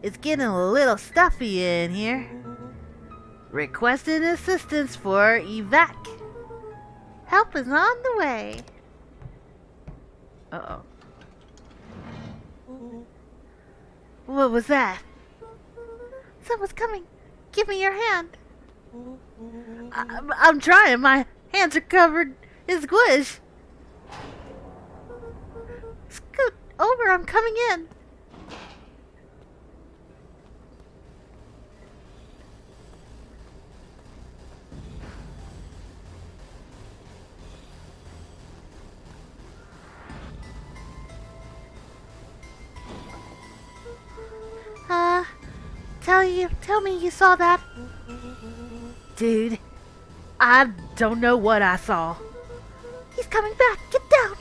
It's getting a little stuffy in here. Requesting assistance for evac. Help is on the way. Uh-oh. What was that? Someone's coming. Give me your hand. I'm trying. My hands are covered in squish. Scoot over. I'm coming in. Tell me you saw that? Dude, I don't know what I saw. He's coming back. Get down.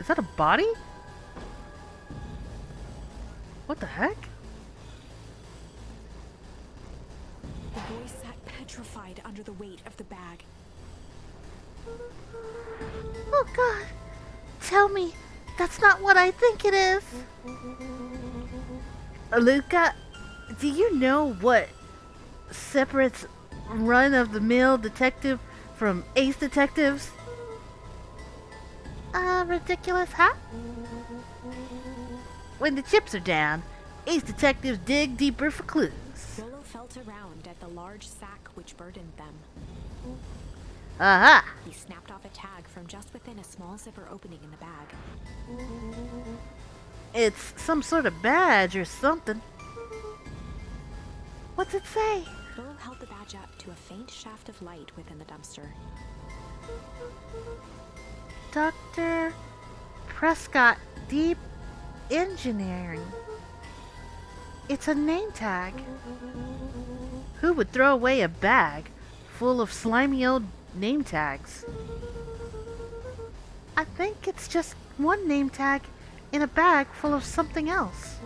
Is that a body? What the heck? The boy sat petrified under the weight of the bag. Oh God. Tell me that's not what I think it is. Luca, do you know what separates run-of-the-mill detective from ace detectives? Ridiculous hat? When the chips are down, ace detectives dig deeper for clues. Rollo felt around at the large sack which burdened them. Aha! He snapped off a tag from just within a small zipper opening in the bag. It's some sort of badge or something. What's it say? Rollo held the badge up to a faint shaft of light within the dumpster. Dr. Prescott Deep Engineering. It's a name tag. Who would throw away a bag full of slimy old name tags? I think it's just one name tag in a bag full of something else.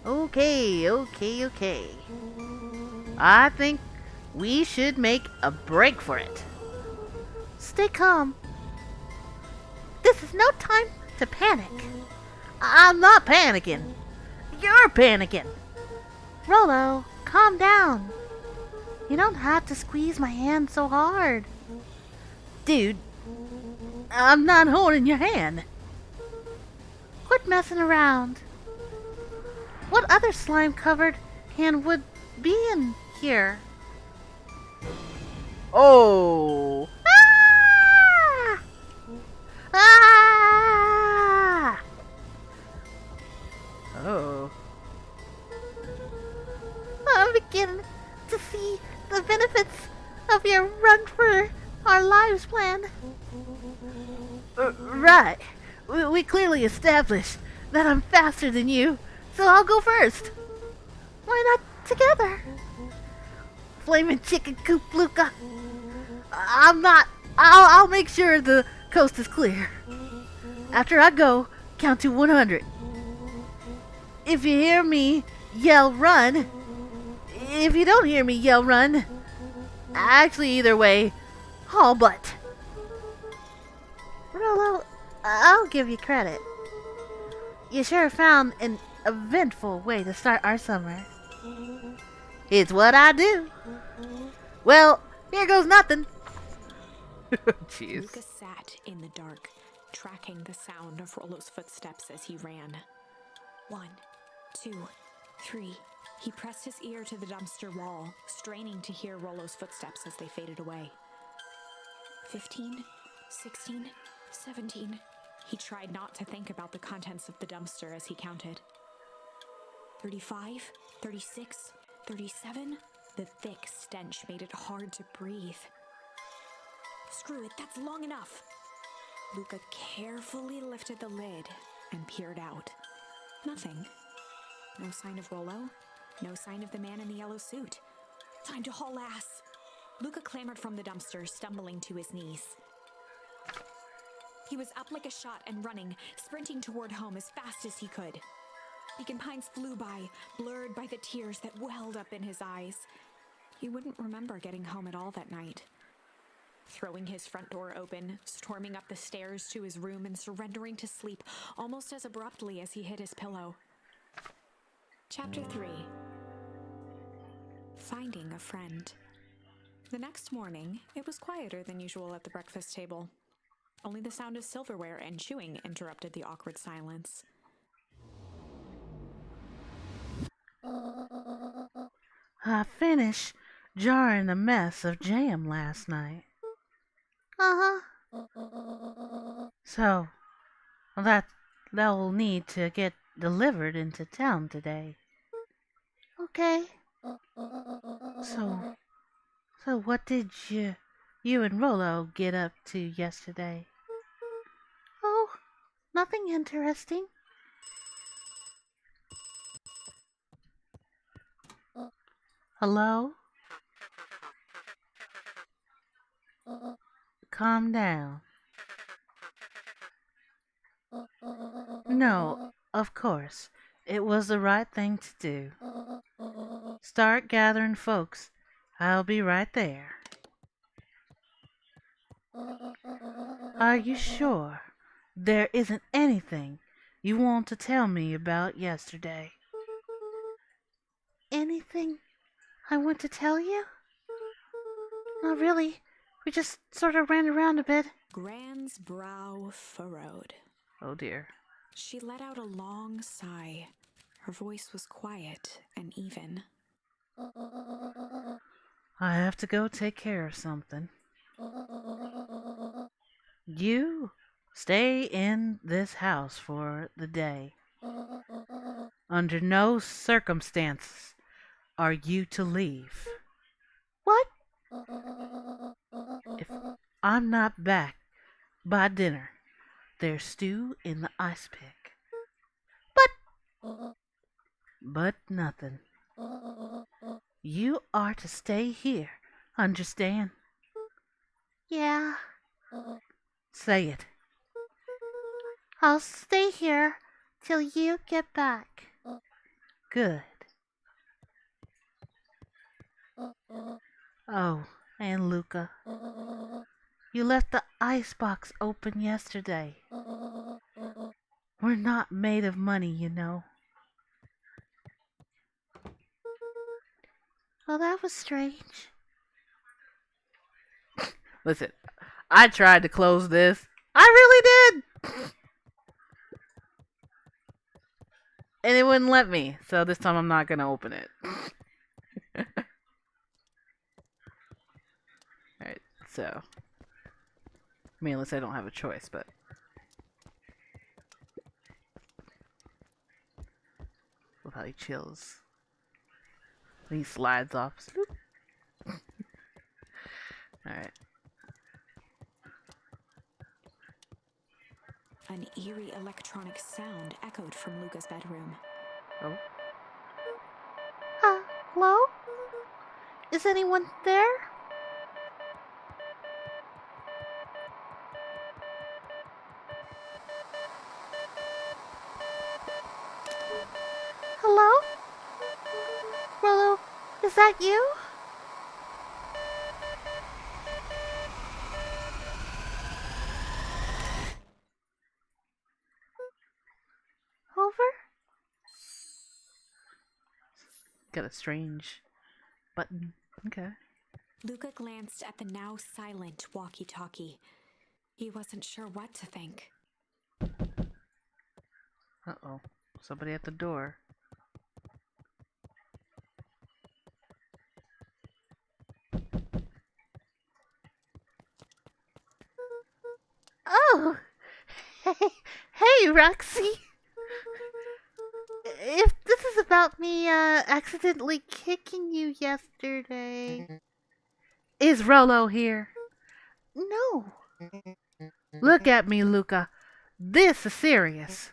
Okay. I think we should make a break for it. Stay calm. This is no time to panic. I'm not panicking. You're panicking. Rollo, calm down. You don't have to squeeze my hand so hard. Dude, I'm not holding your hand. Quit messing around. What other slime-covered hand would be in here? Oh! Ah! Ah! Oh. I'm beginning to see the benefits of your run for our lives plan. Right. We clearly established that I'm faster than you, so I'll go first. Why not together? Flaming chicken coop, Luca. I'm not. I'll make sure the coast is clear. After I go, count to 100. If you hear me yell run, if you don't hear me yell run, actually either way, haul butt. Rollo, I'll give you credit. You sure found an eventful way to start our summer. It's what I do. Well, here goes nothing. Jeez. Lucas sat in the dark, tracking the sound of Rollo's footsteps as he ran. 1, 2, 3. He pressed his ear to the dumpster wall, straining to hear Rollo's footsteps as they faded away. 15, 16, 17. He tried not to think about the contents of the dumpster as he counted. 35, 36, 37. The thick stench made it hard to breathe. Screw it, that's long enough. Luca carefully lifted the lid and peered out. Nothing. No sign of Rollo. No sign of the man in the yellow suit. Time to haul ass. Luca clambered from the dumpster, stumbling to his knees. He was up like a shot and running, sprinting toward home as fast as he could. Beacon Pines flew by, blurred by the tears that welled up in his eyes. He wouldn't remember getting home at all that night. Throwing his front door open, storming up the stairs to his room, and surrendering to sleep almost as abruptly as he hit his pillow. Chapter 3. Finding a Friend. The next morning, it was quieter than usual at the breakfast table. Only the sound of silverware and chewing interrupted the awkward silence. I finished jarring a mess of jam last night. So, that'll need to get delivered into town today. Okay. So what did you and Rollo get up to yesterday? Oh, nothing interesting. Hello? Calm down. No, of course. It was the right thing to do. Start gathering folks. I'll be right there. Are you sure there isn't anything you want to tell me about yesterday? Anything I want to tell you? Not really. We just sort of ran around a bit. Gran's brow furrowed. Oh dear. She let out a long sigh. Her voice was quiet and even. I have to go take care of something. You stay in this house for the day. Under no circumstances are you to leave. What? If I'm not back by dinner, there's stew in the ice pick. But nothing. You are to stay here, understand? Yeah. Say it. I'll stay here till you get back. Good. Oh, and Luca, you left the icebox open yesterday. We're not made of money, you know. Well, that was strange. Listen, I tried to close this. I really did! And it wouldn't let me, so this time I'm not going to open it. Alright, so. I mean, unless I don't have a choice, but. Love how he chills. He slides off. Alright. An eerie electronic sound echoed from Luca's bedroom. Oh. Hello? Is anyone there? Hello? Rollo, is that you? Over? Got a strange button. Okay. Luca glanced at the now silent walkie-talkie. He wasn't sure what to think. Uh-oh. Somebody at the door. Oh! Hey, Roxy! If this is about me, accidentally kicking you yesterday... Is Rollo here? No. Look at me, Luca. This is serious.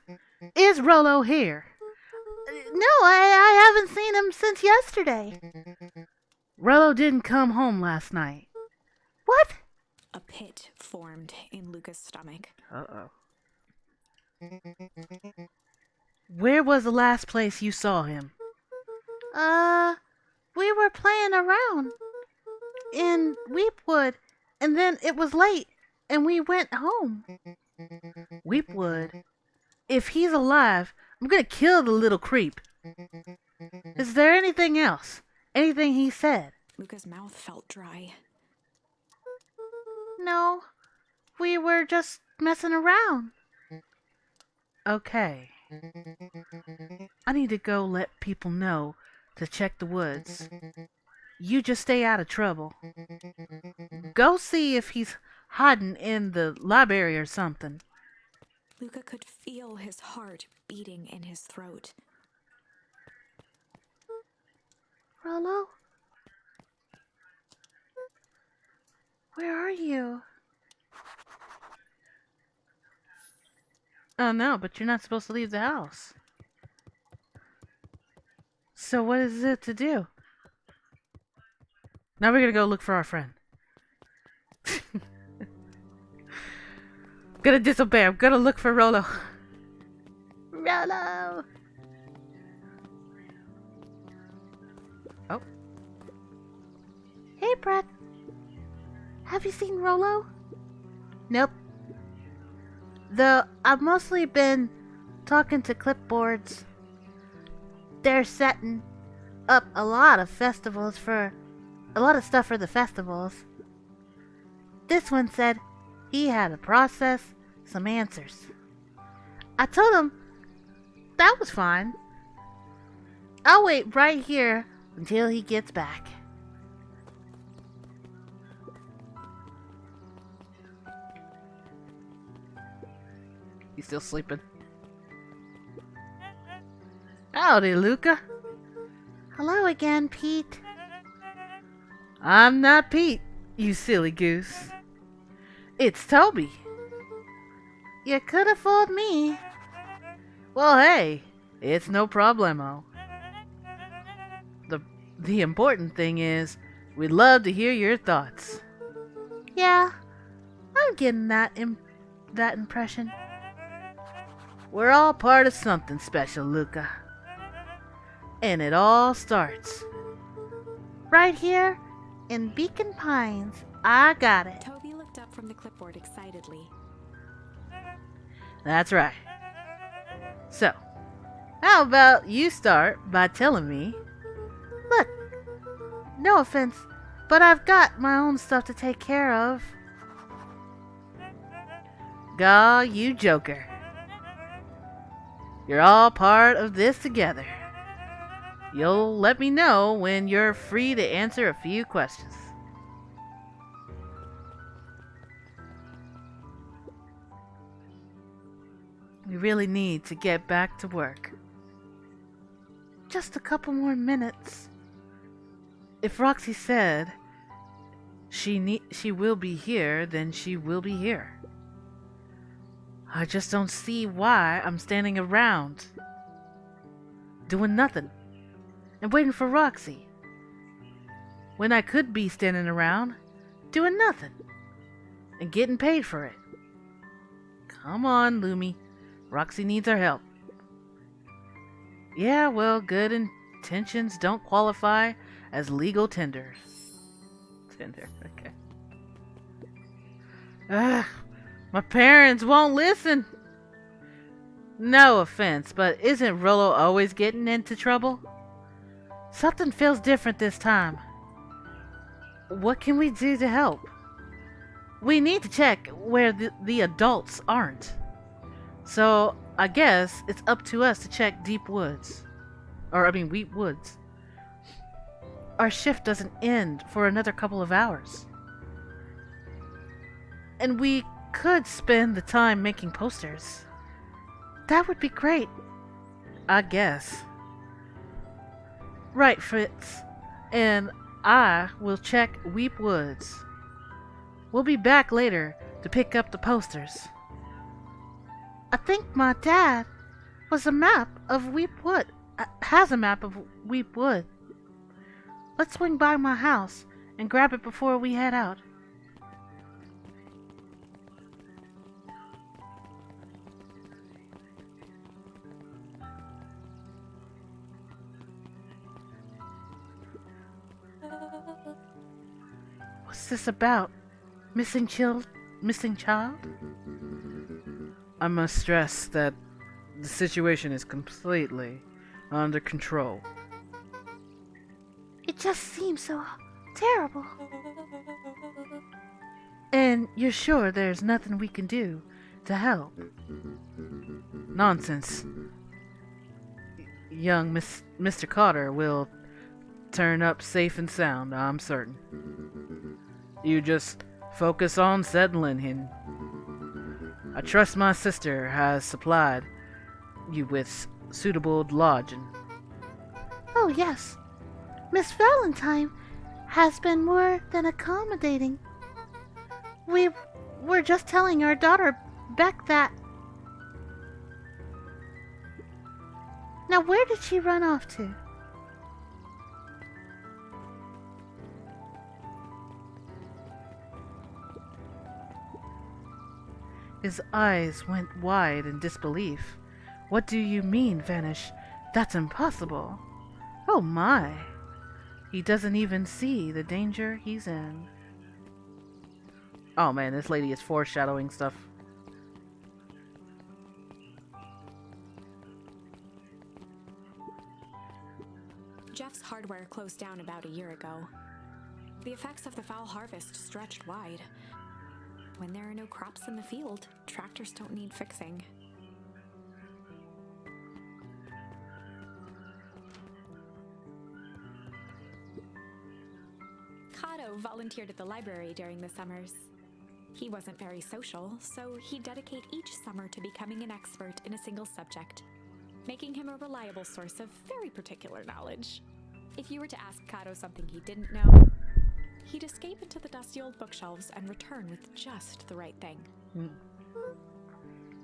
Is Rolo here? No, I haven't seen him since yesterday. Rolo didn't come home last night. What? A pit formed in Luca's stomach. Uh-oh. Where was the last place you saw him? We were playing around in Weepwood, and then it was late, and we went home. Weepwood? If he's alive, I'm gonna kill the little creep. Is there anything else? Anything he said? Luca's mouth felt dry. No, we were just messing around. Okay. I need to go let people know to check the woods. You just stay out of trouble. Go see if he's hiding in the library or something. Luca could feel his heart beating in his throat. Rolo? Where are you? Oh no, but you're not supposed to leave the house. So what is it to do? Now we're gonna go look for our friend. Gonna disobey. I'm gonna look for Rolo. Rolo! Oh. Hey, Brett. Have you seen Rolo? Nope. Though I've mostly been talking to clipboards. They're setting up a lot of stuff for the festivals. This one said he had to process some answers. I told him that was fine. I'll wait right here until he gets back. He's still sleeping. Howdy, Luca. Hello again, Pete. I'm not Pete, you silly goose. It's Toby. You could have fooled me. Well, hey, it's no problemo. The important thing is, we'd love to hear your thoughts. Yeah, I'm getting that impression. We're all part of something special, Luca. And it all starts right here in Beacon Pines. I got it. Toby looked up from the clipboard excitedly. That's right. So, how about you start by telling me... Look, no offense, but I've got my own stuff to take care of. Gaw, you joker. You're all part of this together. You'll let me know when you're free to answer a few questions. We really need to get back to work. Just a couple more minutes. If Roxy said she will be here, then she will be here. I just don't see why I'm standing around doing nothing and waiting for Roxy when I could be standing around doing nothing and getting paid for it. Come on, Lumi. Roxy needs our help. Yeah, well, good intentions don't qualify as legal tender. Okay. My parents won't listen. No offense, but isn't Rolo always getting into trouble? Something feels different this time. What can we do to help? We need to check where the adults aren't. So, I guess it's up to us to check Wheat Woods. Our shift doesn't end for another couple of hours. And we could spend the time making posters. That would be great, I guess. Right, Fritz. And I will check Wheat Woods. We'll be back later to pick up the posters. I think my dad has a map of Weep Wood. Let's swing by my house and grab it before we head out. What's this about? Missing child? I must stress that the situation is completely under control. It just seems so terrible. And you're sure there's nothing we can do to help? Nonsense. Young Mr. Carter will turn up safe and sound, I'm certain. You just focus on settling him. I trust my sister has supplied you with suitable lodging. Oh, yes. Miss Valentine has been more than accommodating. We were just telling our daughter Beck that... Now, where did she run off to? His eyes went wide in disbelief. What do you mean, vanish? That's impossible. Oh my. He doesn't even see the danger he's in. Oh man, this lady is foreshadowing stuff. Jeff's hardware closed down about a year ago. The effects of the foul harvest stretched wide. When there are no crops in the field, tractors don't need fixing. Kato volunteered at the library during the summers. He wasn't very social, so he'd dedicate each summer to becoming an expert in a single subject, making him a reliable source of very particular knowledge. If you were to ask Kato something he didn't know, he'd escape into the dusty old bookshelves and return with just the right thing.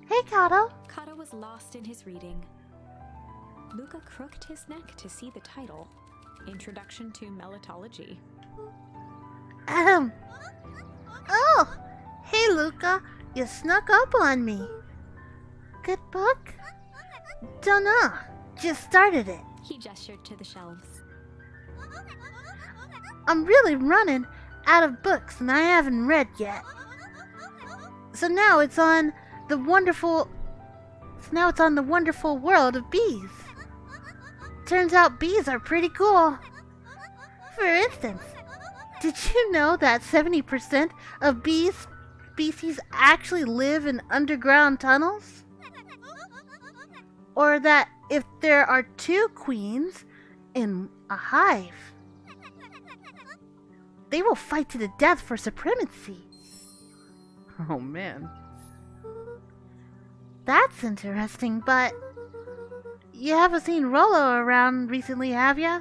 Hey, Kato. Kato was lost in his reading. Luca crooked his neck to see the title, Introduction to Melitology. Oh, hey, Luca. You snuck up on me. Good book? Dunno. Just started it. He gestured to the shelves. I'm really running out of books and I haven't read yet. So now it's on the wonderful world of bees. Turns out bees are pretty cool. For instance, did you know that 70% of bee species actually live in underground tunnels? Or that if there are 2 queens in a hive, they will fight to the death for supremacy. Oh man. That's interesting, but you haven't seen Rollo around recently, have ya?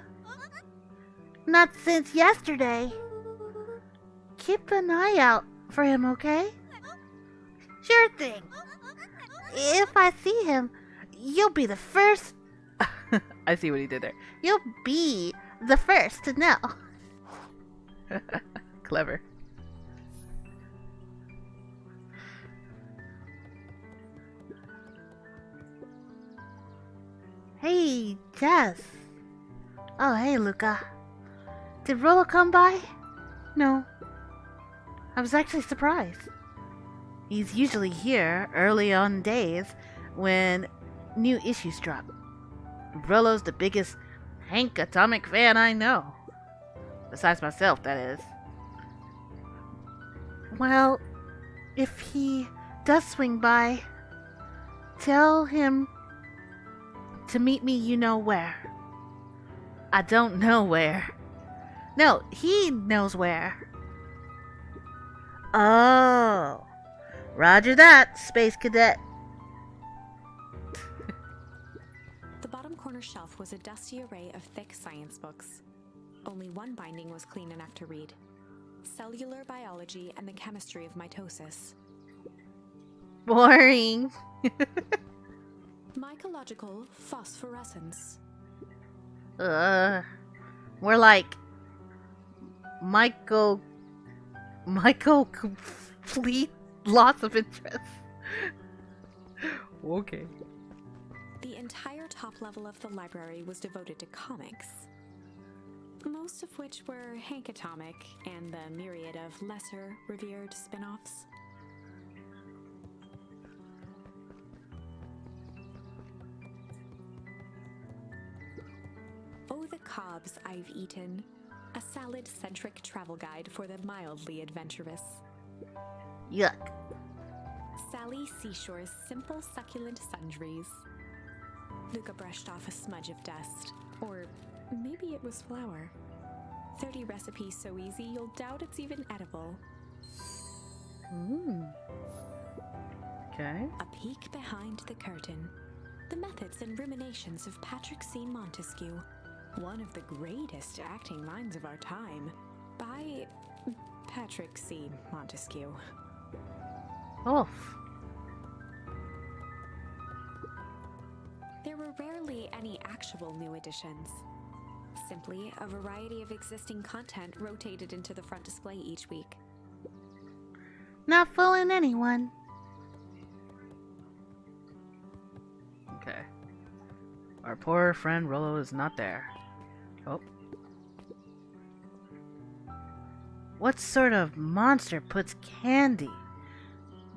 Not since yesterday. Keep an eye out for him, okay? Sure thing. If I see him, you'll be the first... I see what he did there. You'll be the first to know. Clever. Hey, Jess. Oh, hey, Luca. Did Rollo come by? No. I was actually surprised. He's usually here early on days when new issues drop. Rollo's the biggest Hank Atomic fan I know. Besides myself, that is. Well, if he does swing by, tell him to meet me you know where. I don't know where. No, he knows where. Oh. Roger that, Space Cadet. The bottom corner shelf was a dusty array of thick science books. Only one binding was clean enough to read. cellular biology and the chemistry of mitosis. Boring. Mycological phosphorescence. We're like Michael complete lots of interest. Okay. The entire top level of the library was devoted to comics, most of which were Hank Atomic and the myriad of lesser revered spin-offs. Oh, the cobs I've eaten. A salad-centric travel guide for the mildly adventurous. Yuck. Sally Seashore's simple succulent sundries. Luca brushed off a smudge of dust. Or maybe it was flour. 30 recipes so easy you'll doubt it's even edible. Okay. A peek behind the curtain. The methods and ruminations of Patrick C. Montesquieu. One of the greatest acting minds of our time. By Patrick C. Montesquieu. Oof. There were rarely any actual new additions. Simply a variety of existing content rotated into the front display each week. Not fooling anyone. Okay. Our poor friend Rollo is not there. Oh. What sort of monster puts candy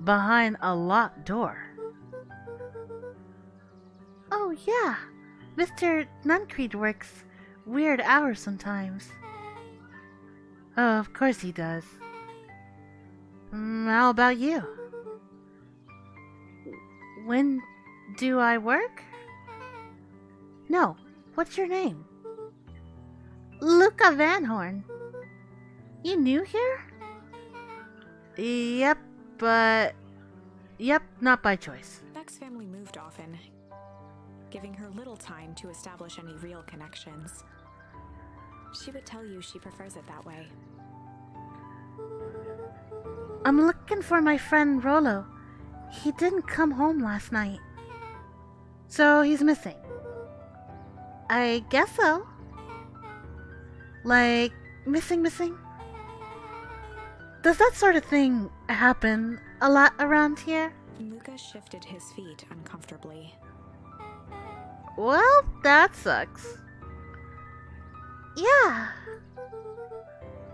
behind a locked door? Oh, yeah. Mr. Nuncreed works weird hours sometimes. Oh, of course he does. How about you? When do I work? No. What's your name? Luca Van Horn. You new here? Yep, not by choice. Beck's family moved often, giving her little time to establish any real connections. She would tell you she prefers it that way. I'm looking for my friend Rollo. He didn't come home last night. So he's missing. I guess so. Like, missing? Does that sort of thing happen a lot around here? Luca shifted his feet uncomfortably. Well, that sucks. Yeah.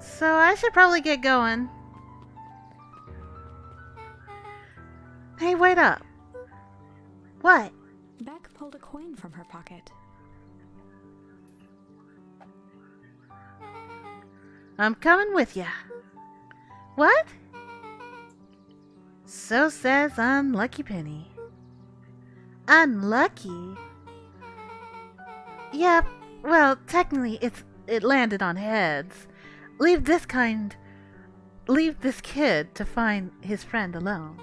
So I should probably get going. Hey, wait up. What? Beck pulled a coin from her pocket. I'm coming with ya. What? So says Unlucky Penny. Unlucky? Yeah, well, technically it landed on heads. Leave this kid to find his friend alone.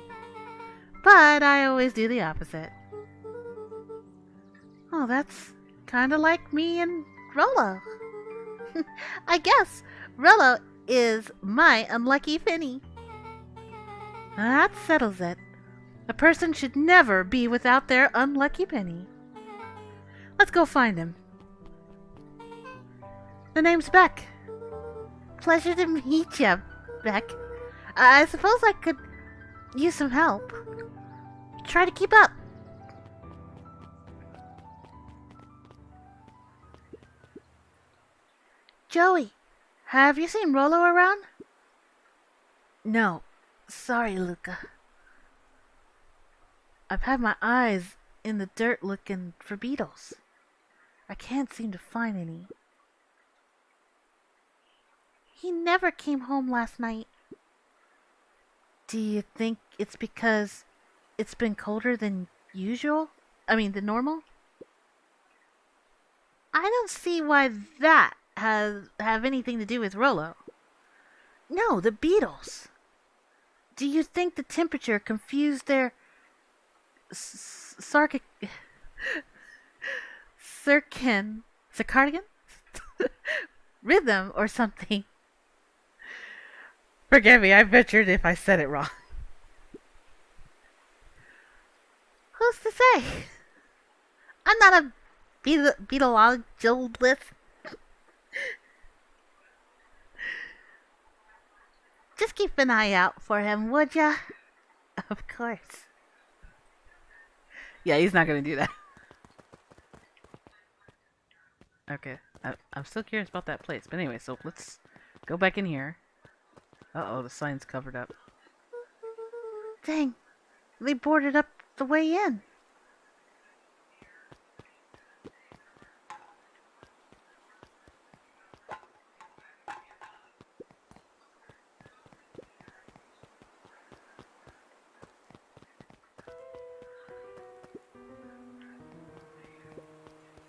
But I always do the opposite. Oh, that's kinda like me and Rollo. I guess Rollo is my unlucky penny. That settles it. A person should never be without their unlucky penny. Let's go find him. The name's Beck. Pleasure to meet ya, Beck. I suppose I could use some help. Try to keep up. Joey, have you seen Rollo around? No. Sorry, Luca. I've had my eyes in the dirt looking for beetles. I can't seem to find any. He never came home last night. Do you think it's because it's been colder than usual? Than normal? I don't see why that have anything to do with Rollo. No, the beetles. Do you think the temperature confused their circadian rhythm or something? Forgive me, I ventured if I said it wrong. Who's to say? I'm not a beetleologist. Just keep an eye out for him, would ya? Of course. Yeah, he's not gonna do that. Okay, I'm still curious about that place. But anyway, so let's go back in here. Uh-oh, the sign's covered up. Dang, they boarded up the way in.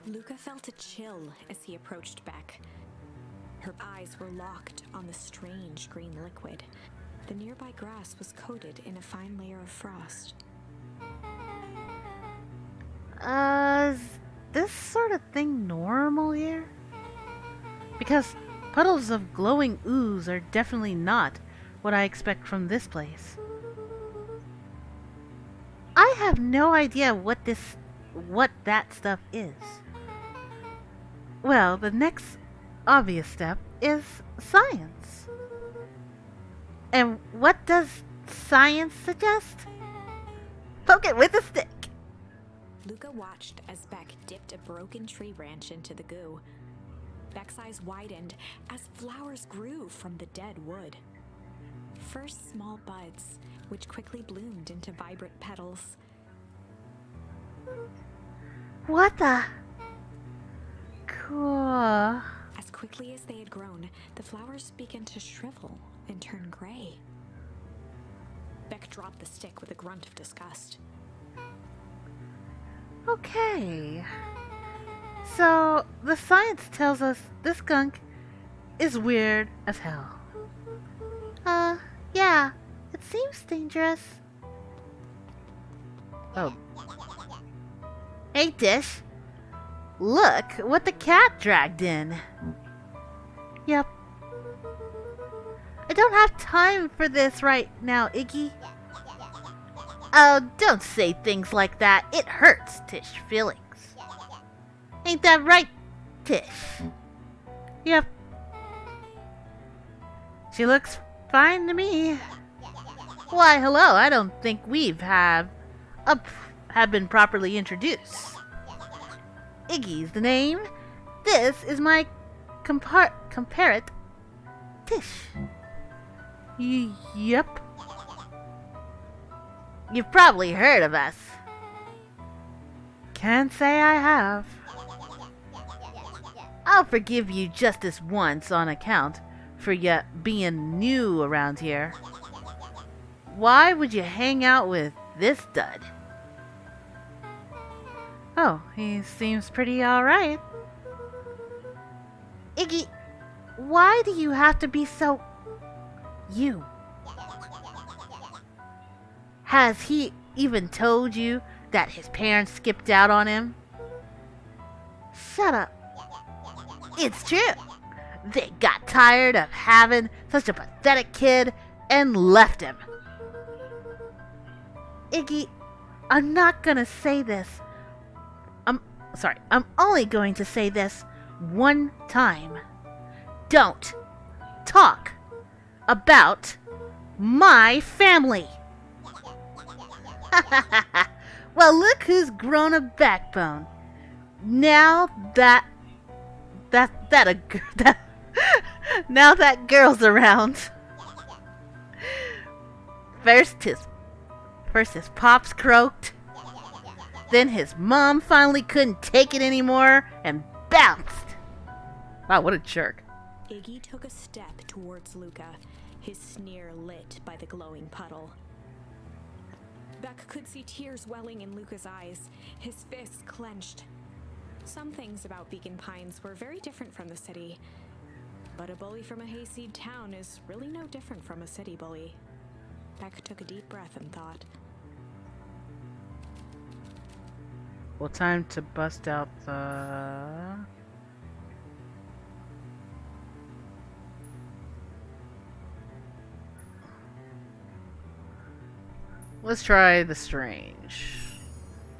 Luca felt a chill as he approached Beck. Her eyes were locked on the strange green liquid. The nearby grass was coated in a fine layer of frost. Is this sort of thing normal here? Because puddles of glowing ooze are definitely not what I expect from this place. I have no idea what that stuff is. Well, the next obvious step is science. And what does science suggest? Poke it with a stick. Luca watched as Beck dipped a broken tree branch into the goo. Beck's eyes widened as flowers grew from the dead wood. First small buds, which quickly bloomed into vibrant petals. What the? Cool. As quickly as they had grown, the flowers began to shrivel and turn gray. Beck dropped the stick with a grunt of disgust. Okay. So, the science tells us this gunk is weird as hell. Yeah. It seems dangerous. Oh. Hey, Dish. Look what the cat dragged in. Yep. I don't have time for this right now, Iggy. Oh, don't say things like that. It hurts Tish feelings. Ain't that right, Tish? Yep. She looks fine to me. Why, hello, I don't think have been properly introduced. Iggy's the name. This is my comparate, Tish. Yep. You've probably heard of us. Can't say I have. I'll forgive you just this once on account for you being new around here. Why would you hang out with this dud? Oh, he seems pretty alright. Iggy, why do you have to be so... you? Has he even told you that his parents skipped out on him? Shut up. It's true. They got tired of having such a pathetic kid and left him. Iggy, I'm not gonna say this. I'm only going to say this one time. Don't talk about my family. Well, look who's grown a backbone. Now that now that girl's around. First his pops croaked. Then his mom finally couldn't take it anymore and bounced. Wow, what a jerk. Iggy took a step towards Luca, his sneer lit by the glowing puddle. Beck could see tears welling in Luca's eyes, his fists clenched. Some things about Beacon Pines were very different from the city, but a bully from a hayseed town is really no different from a city bully. Beck took a deep breath and thought. Well, time to bust out the... Let's try the strange.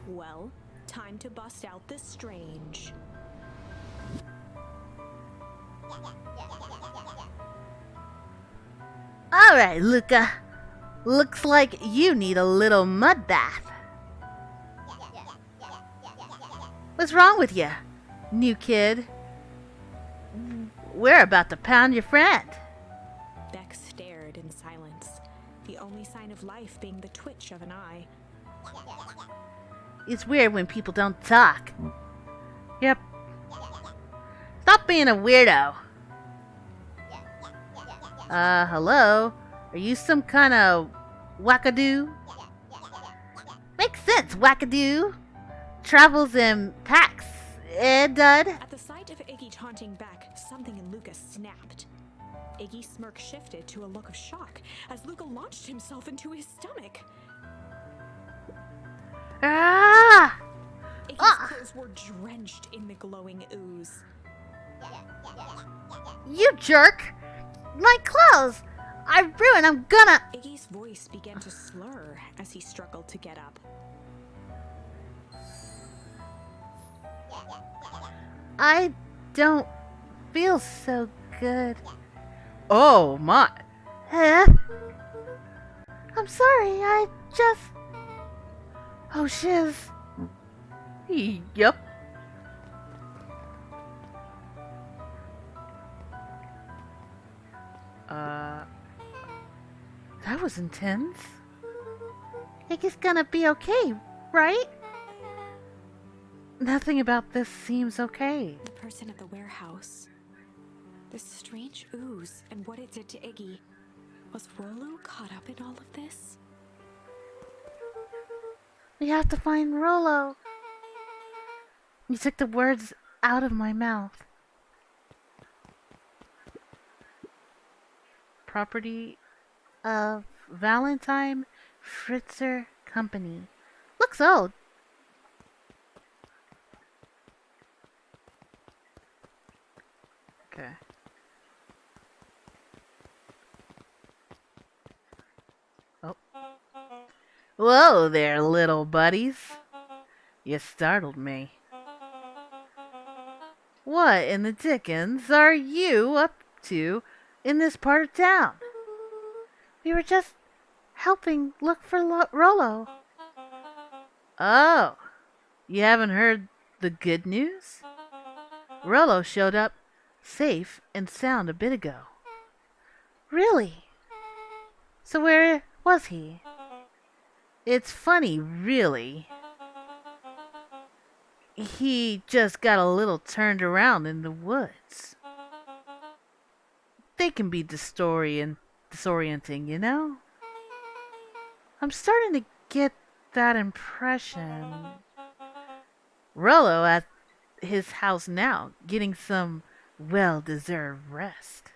Well, time to bust out the strange. Alright, Luca. Looks like you need a little mud bath. What's wrong with you, new kid? We're about to pound your friend. Beck stared in silence, the only sign of life being the twitch of an eye. It's weird when people don't talk. Yep. Stop being a weirdo. Hello? Are you some kind of wackadoo? Makes sense, wackadoo. Travels in packs, dud? At the sight of Iggy taunting Beck, something in Luca snapped. Iggy's smirk shifted to a look of shock as Luca launched himself into his stomach. Ah! Iggy's clothes were drenched in the glowing ooze. You jerk! My clothes! I ruined, I'm gonna... Iggy's voice began to slur as he struggled to get up. I don't feel so good. Oh my. Huh? I'm sorry, I just... Oh, shiz. Yep. That was intense. Iggy's gonna be okay, right? Nothing about this seems okay. The person at the warehouse. This strange ooze and what it did to Iggy. Was Rollo caught up in all of this? We have to find Rollo. You took the words out of my mouth. Property of Valentine Fritzer Company. Looks old. Okay. Oh. Whoa there, little buddies. You startled me. What in the dickens are you up to in this part of town? We were just helping look for Rollo. Oh, you haven't heard the good news? Rollo showed up safe and sound a bit ago. Really? So where was he? It's funny, really. He just got a little turned around in the woods. They can be disorienting, you know? I'm starting to get that impression. Rollo at his house now, getting some well-deserved rest.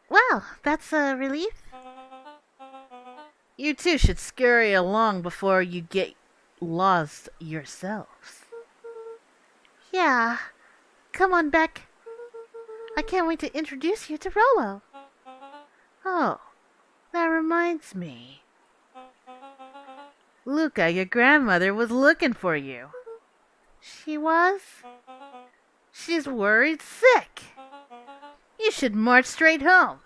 Well, that's a relief. You two should scurry along before you get lost yourselves. Yeah. Come on, Beck. I can't wait to introduce you to Rollo. Oh, that reminds me. Luca, your grandmother was looking for you. She was? She's worried sick. You should march straight home.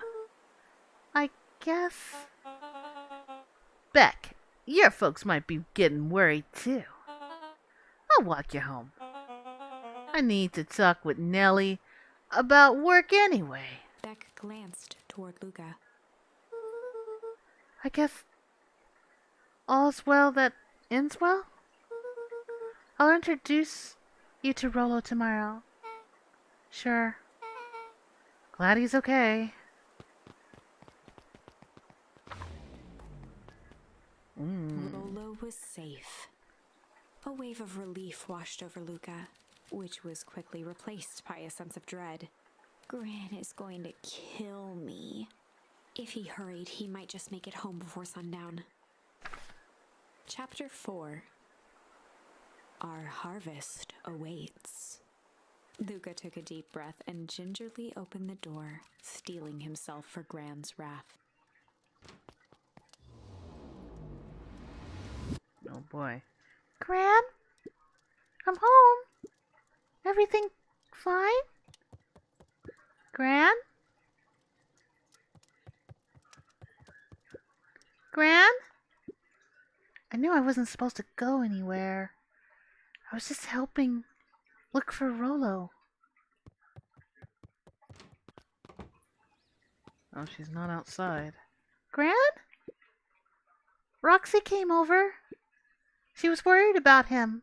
I guess. Beck, your folks might be getting worried too. I'll walk you home. I need to talk with Nellie about work anyway. Beck glanced toward Luca. I guess all's well that ends well. I'll introduce you to Rollo tomorrow. Sure. Glad he's okay. Rollo was safe. A wave of relief washed over Luca, which was quickly replaced by a sense of dread. Gran is going to kill me. If he hurried, he might just make it home before sundown. Chapter 4. Our harvest awaits. Luca took a deep breath and gingerly opened the door, steeling himself for Gran's wrath. boy. Gran? I'm home. Everything fine? Gran? Gran? I knew I wasn't supposed to go anywhere. I was just helping look for Rolo. Oh, she's not outside. Gran? Roxy came over. She was worried about him.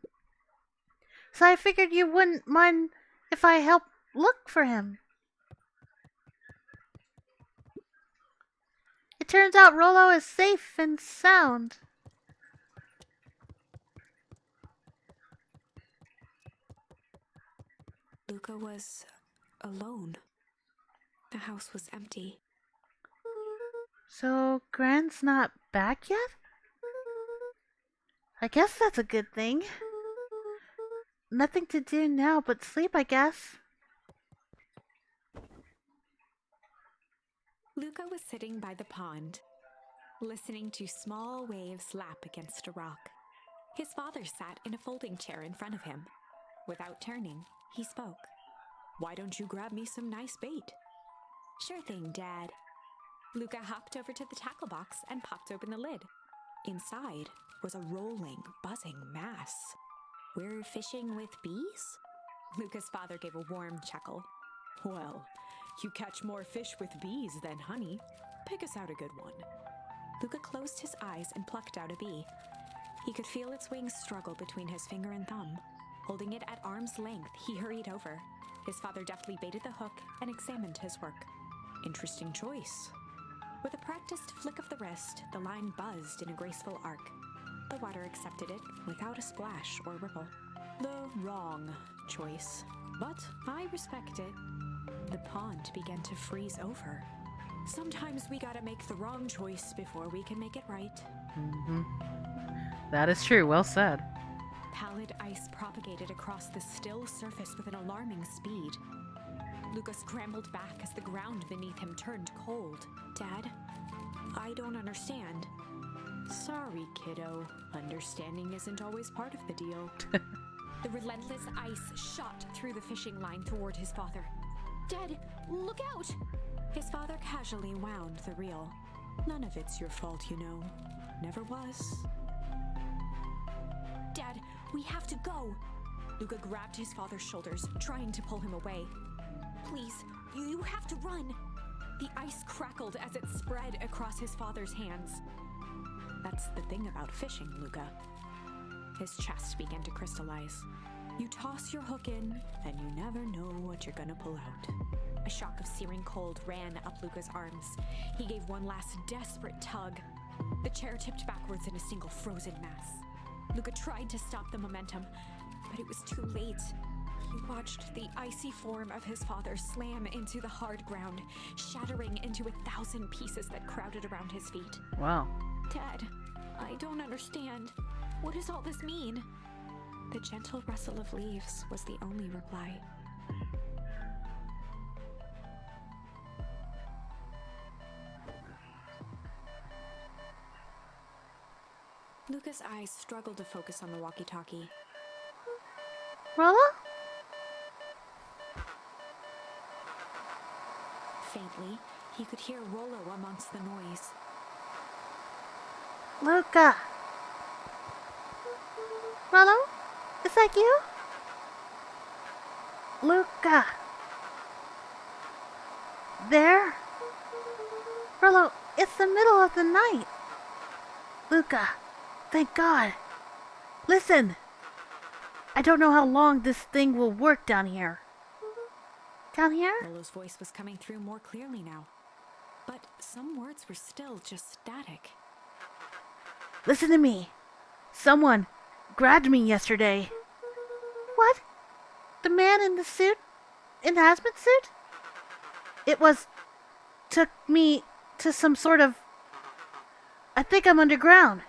So I figured you wouldn't mind if I helped look for him. It turns out Rolo is safe and sound. Luca was alone. The house was empty. So Gran's not back yet? I guess that's a good thing. Nothing to do now but sleep, I guess. Luca was sitting by the pond, listening to small waves lap against a rock. His father sat in a folding chair in front of him. Without turning, he spoke. "Why don't you grab me some nice bait?" "Sure thing, Dad." Luca hopped over to the tackle box and popped open the lid. Inside was a rolling, buzzing mass. "We're fishing with bees?" Luca's father gave a warm chuckle. "Well, you catch more fish with bees than honey. Pick us out a good one." Luca closed his eyes and plucked out a bee. He could feel its wings struggle between his finger and thumb. Holding it at arm's length, he hurried over. His father deftly baited the hook and examined his work. "Interesting choice." With a practiced flick of the wrist, the line buzzed in a graceful arc. The water accepted it without a splash or ripple. The wrong choice, but I respect it. The pond began to freeze over. Sometimes we gotta make the wrong choice before we can make it right. That is true. Well said. Pallid ice propagated across the still surface with an alarming speed. Luca scrambled back as the ground beneath him turned cold. "Dad, I don't understand." "Sorry, kiddo. Understanding isn't always part of the deal." The relentless ice shot through the fishing line toward his father. "Dad, look out!" His father casually wound the reel. "None of it's your fault, you know. Never was." "Dad, we have to go." Luca grabbed his father's shoulders, trying to pull him away. "Please, you have to run." The ice crackled as it spread across his father's hands. "That's the thing about fishing, Luca." His chest began to crystallize. You toss your hook in, and you never know what you're gonna pull out. A shock of searing cold ran up Luca's arms. He gave one last desperate tug. The chair tipped backwards in a single frozen mass. Luca tried to stop the momentum, but it was too late. He watched the icy form of his father slam into the hard ground, shattering into 1,000 pieces that crowded around his feet. Wow. "Dad, I don't understand. What does all this mean?" The gentle rustle of leaves was the only reply. Luca's eyes struggled to focus on the walkie-talkie. Rolo? Faintly, he could hear Rolo amongst the noise. Luca? Rolo? Is that you? Luca? There? Rolo, it's the middle of the night. Luca, thank God. Listen. I don't know how long this thing will work down here. Down here? Rolo's voice was coming through more clearly now, but some words were still just static. Listen to me. Someone grabbed me yesterday. What? The man in the suit? In the hazmat suit? Took me to some sort of... I think I'm underground.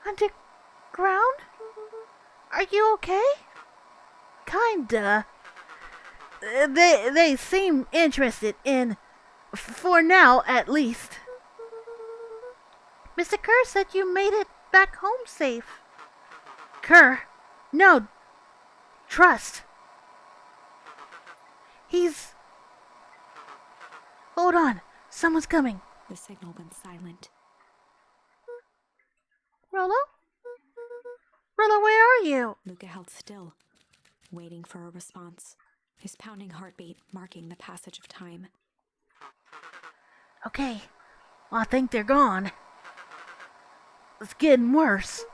Underground? Are you okay? Kinda. They seem interested in... For now, at least. Mr. Kerr said you made it back home safe. Kerr, no, trust. He's... Hold on, someone's coming. The signal went silent. Rolo? Rolo, where are you? Luca held still, waiting for a response, his pounding heartbeat marking the passage of time. Okay, I think they're gone. It's getting worse.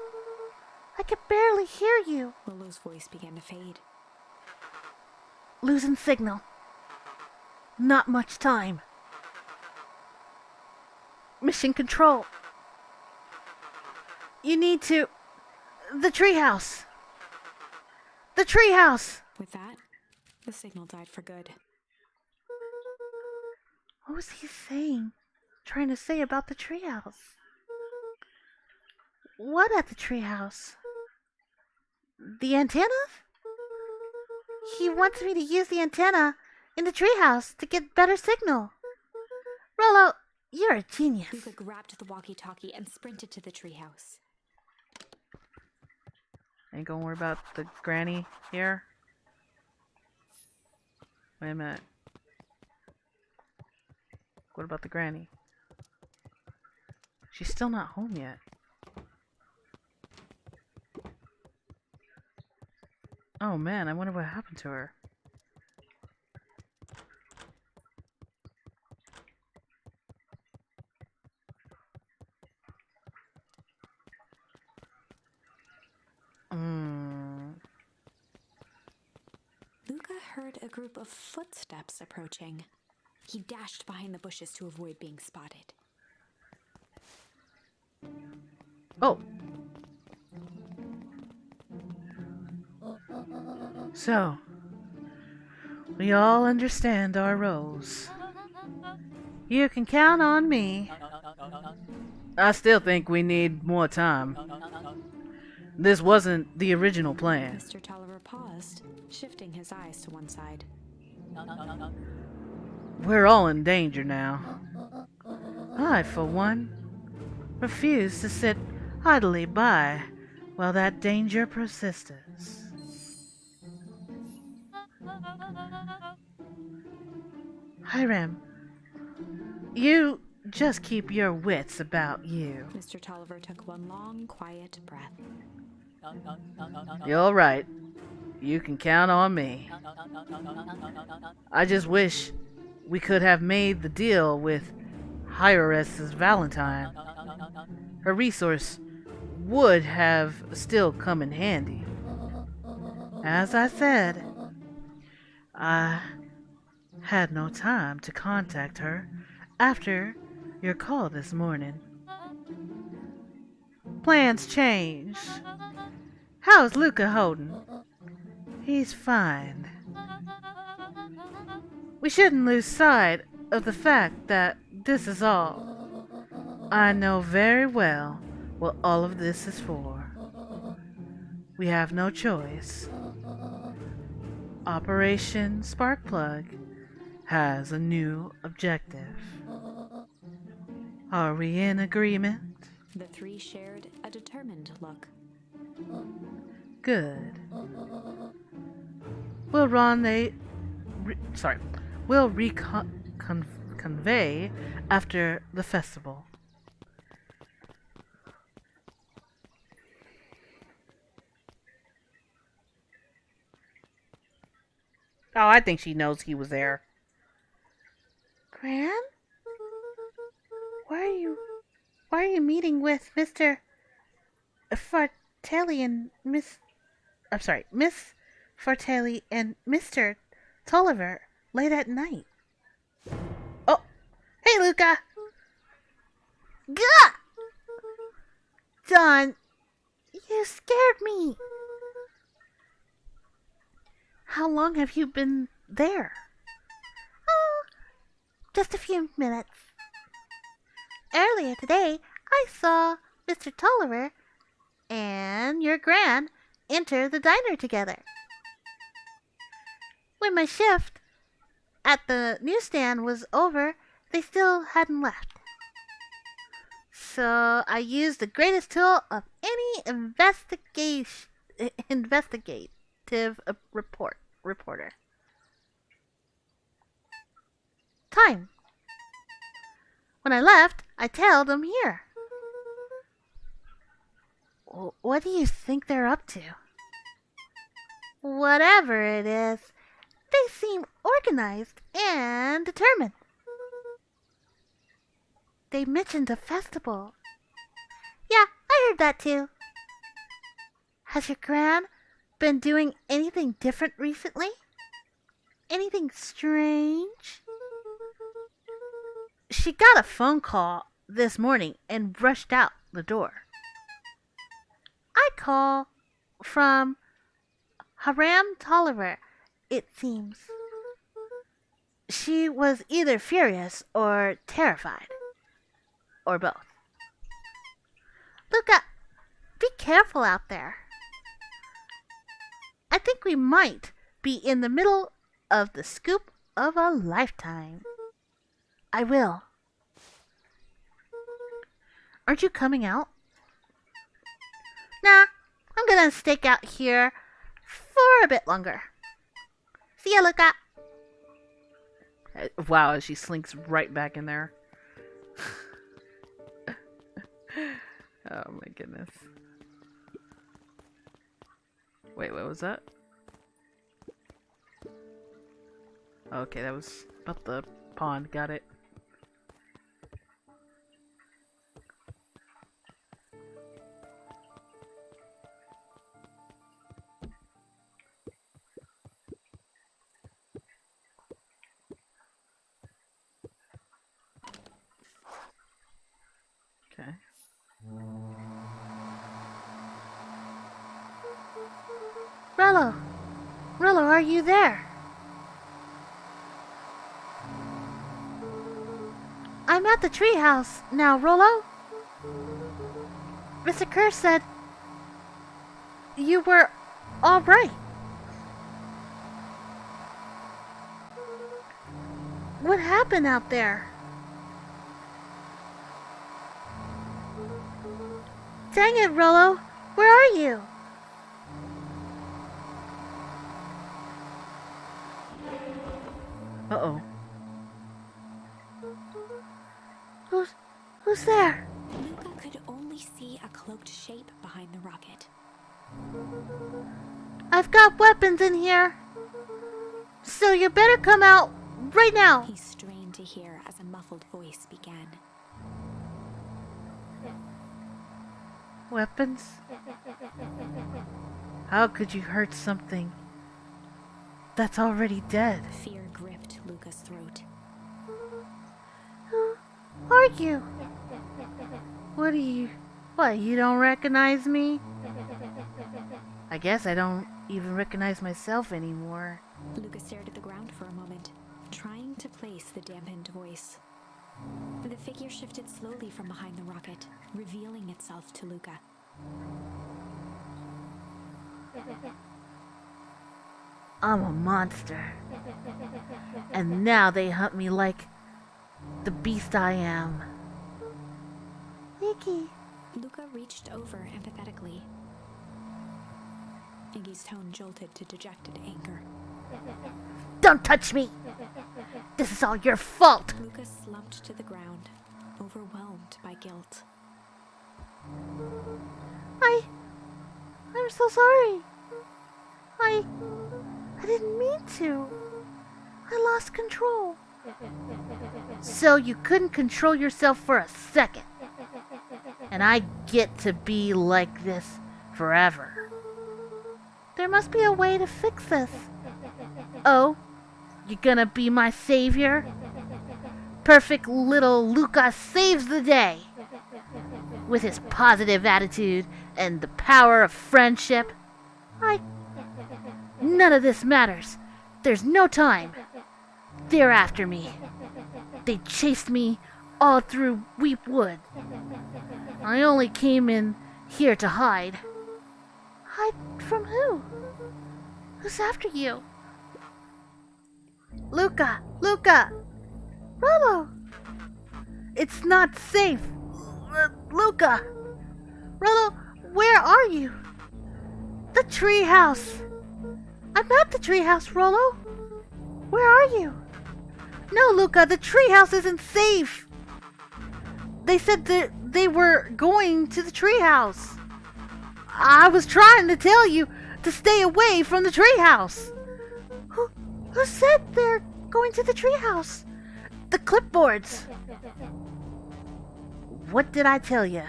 I can barely hear you. Lolo's voice began to fade. Losing signal. Not much time. Mission control. You need to... The treehouse. The treehouse. With that, the signal died for good. What was he saying? Trying to say about the treehouse? What at the treehouse? The antenna? He wants me to use the antenna in the treehouse to get better signal. Rolo, you're a genius. Luca grabbed the walkie-talkie and sprinted to the treehouse. Ain't gonna worry about the granny here. Wait a minute. What about the granny? She's still not home yet. Oh man, I wonder what happened to her. Luca heard a group of footsteps approaching. He dashed behind the bushes to avoid being spotted. Oh! So, we all understand our roles. You can count on me. I still think we need more time. This wasn't the original plan. Mr. Tolliver paused, shifting his eyes to one side. We're all in danger now. I, for one, refuse to sit idly by while that danger persists. Hiram, you just keep your wits about you. Mr. Tolliver took one long, quiet breath. You're right. You can count on me. I just wish we could have made the deal with Hieress's Valentine. Her resource would have still come in handy. As I said, I had no time to contact her after your call this morning. Plans changed. How's Luca holding? He's fine. We shouldn't lose sight of the fact that this is all. I know very well what all of this is for. We have no choice. Operation Sparkplug has a new objective. Are we in agreement? The three shared a determined look. Good. We'll convey after the festival. Oh, I think she knows he was there. Gran? Why are you meeting with Mr. Fartelli and Miss Fartelli and Mr. Tolliver late at night? Oh, hey, Luca! Gah! Don, you scared me. How long have you been there? Oh, just a few minutes. Earlier today, I saw Mr. Tolliver and your Gran enter the diner together. When my shift at the newsstand was over, they still hadn't left. So I used the greatest tool of any investigative reporter. Time. When I left, I tailed them here. What do you think they're up to? Whatever it is, they seem organized and determined. They mentioned a festival. Yeah, I heard that too. Has your gran been doing anything different recently? Anything strange? She got a phone call this morning and rushed out the door. I call from Haram Tolliver, it seems. She was either furious or terrified. Or both. Luca, be careful out there. I think we might be in the middle of the scoop of a lifetime. I will. Aren't you coming out? Nah, I'm gonna stake out here for a bit longer. See ya, Luca. Wow, as she slinks right back in there. Oh my goodness. Wait, what was that? Okay, that was about the pond. Got it. Okay. Rollo, are you there? I'm at the treehouse now, Rollo. Mr. Kerr said you were all right. What happened out there? Dang it, Rollo, where are you? Uh-oh. Who's there? Luca could only see a cloaked shape behind the rocket. I've got weapons in here. So you better come out right now. He strained to hear as a muffled voice began. Weapons? How could you hurt something that's already dead? Fear gripped Luca's throat. Who are you? What, you don't recognize me? I guess I don't even recognize myself anymore. Luca stared at the ground for a moment, trying to place the dampened voice. The figure shifted slowly from behind the rocket, revealing itself to Luca. I'm a monster. And now they hunt me like the beast I am. Iggy. Luca reached over empathetically. Iggy's tone jolted to dejected anger. Don't touch me! This is all your fault! Luca slumped to the ground, overwhelmed by guilt. I'm so sorry. I didn't mean to. I lost control. So you couldn't control yourself for a second. And I get to be like this forever. There must be a way to fix this. Oh, you're gonna be my savior? Perfect little Luca saves the day. With his positive attitude and the power of friendship. None of this matters. There's no time. They're after me. They chased me all through Weep Wood. I only came in here to hide. Hide from who? Who's after you? Luca! Rollo! It's not safe. Luca! Rollo, where are you? The treehouse! I'm at the treehouse, Rollo! Where are you? No, Luca, the treehouse isn't safe! They said that they were going to the treehouse. I was trying to tell you to stay away from the treehouse. Who said they're going to the treehouse? The clipboards. What did I tell you?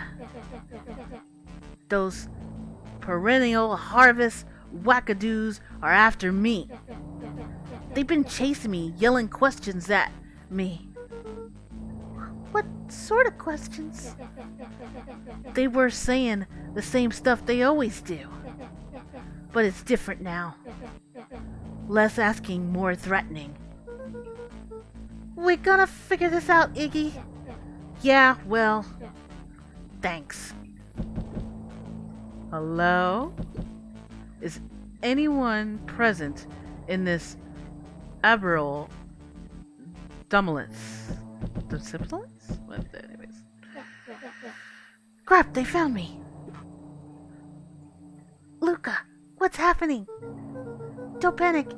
Those perennial harvest wackadoos are after me. They've been chasing me, yelling questions at me. What sort of questions? They were saying the same stuff they always do. But it's different now. Less asking, more threatening. We're gonna figure this out, Iggy. Yeah, well, thanks. Hello? Is anyone present in this Abril Dumulence? What, anyways. Crap, they found me. Luca, what's happening? Don't panic.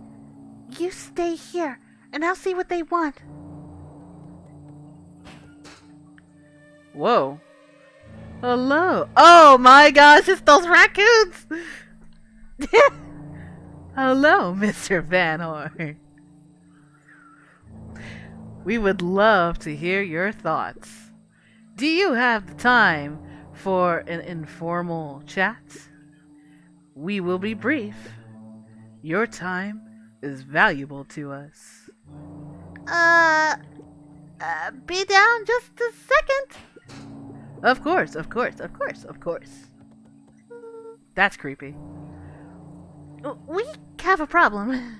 You stay here, and I'll see what they want. Whoa. Hello. Oh my gosh, it's those raccoons! Hello, Mr. Van Horn. We would love to hear your thoughts. Do you have the time for an informal chat? We will be brief. Your time is valuable to us. Be down just a second. Of course. That's creepy. We have a problem.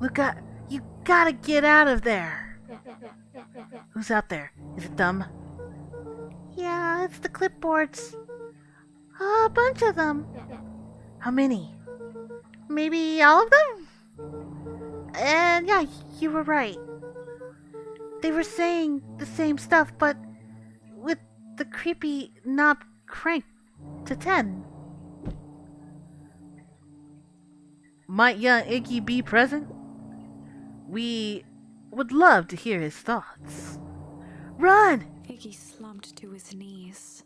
Luca, you gotta get out of there. Who's out there? Is it them? Yeah, it's the clipboards. A bunch of them. How many? Maybe all of them? And yeah, you were right. They were saying the same stuff, but with the creepy knob cranked to 10. Might young Iggy be present? We would love to hear his thoughts. Run! Iggy slumped to his knees.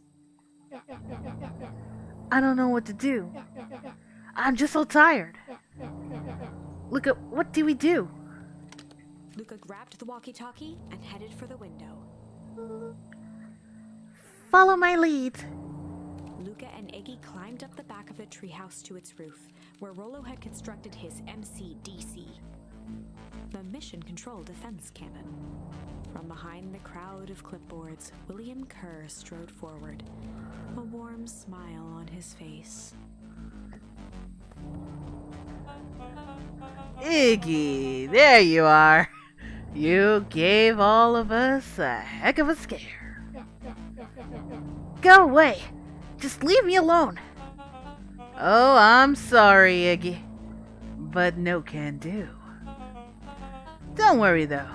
I don't know what to do. I'm just so tired. Look at what do we do? Luca grabbed the walkie-talkie and headed for the window. Follow my lead. Luca and Iggy climbed up the back of the treehouse to its roof, where Rollo had constructed his MCDC, the Mission Control Defense Cannon. From behind the crowd of clipboards, William Kerr strode forward, a warm smile on his face. Iggy, there you are. You gave all of us a heck of a scare. Go away. Just leave me alone. Oh, I'm sorry, Iggy, but no can do. Don't worry though.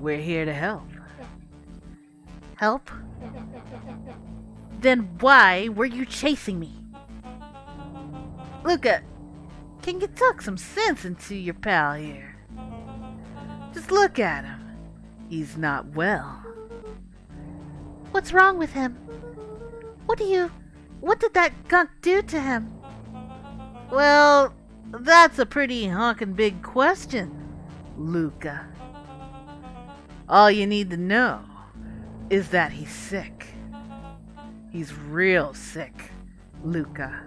We're here to help. Help? Then why were you chasing me? Luca, can you talk some sense into your pal here? Just look at him. He's not well. What's wrong with him? What did that gunk do to him? Well, that's a pretty honkin' big question, Luca. All you need to know is that he's sick. He's real sick, Luca.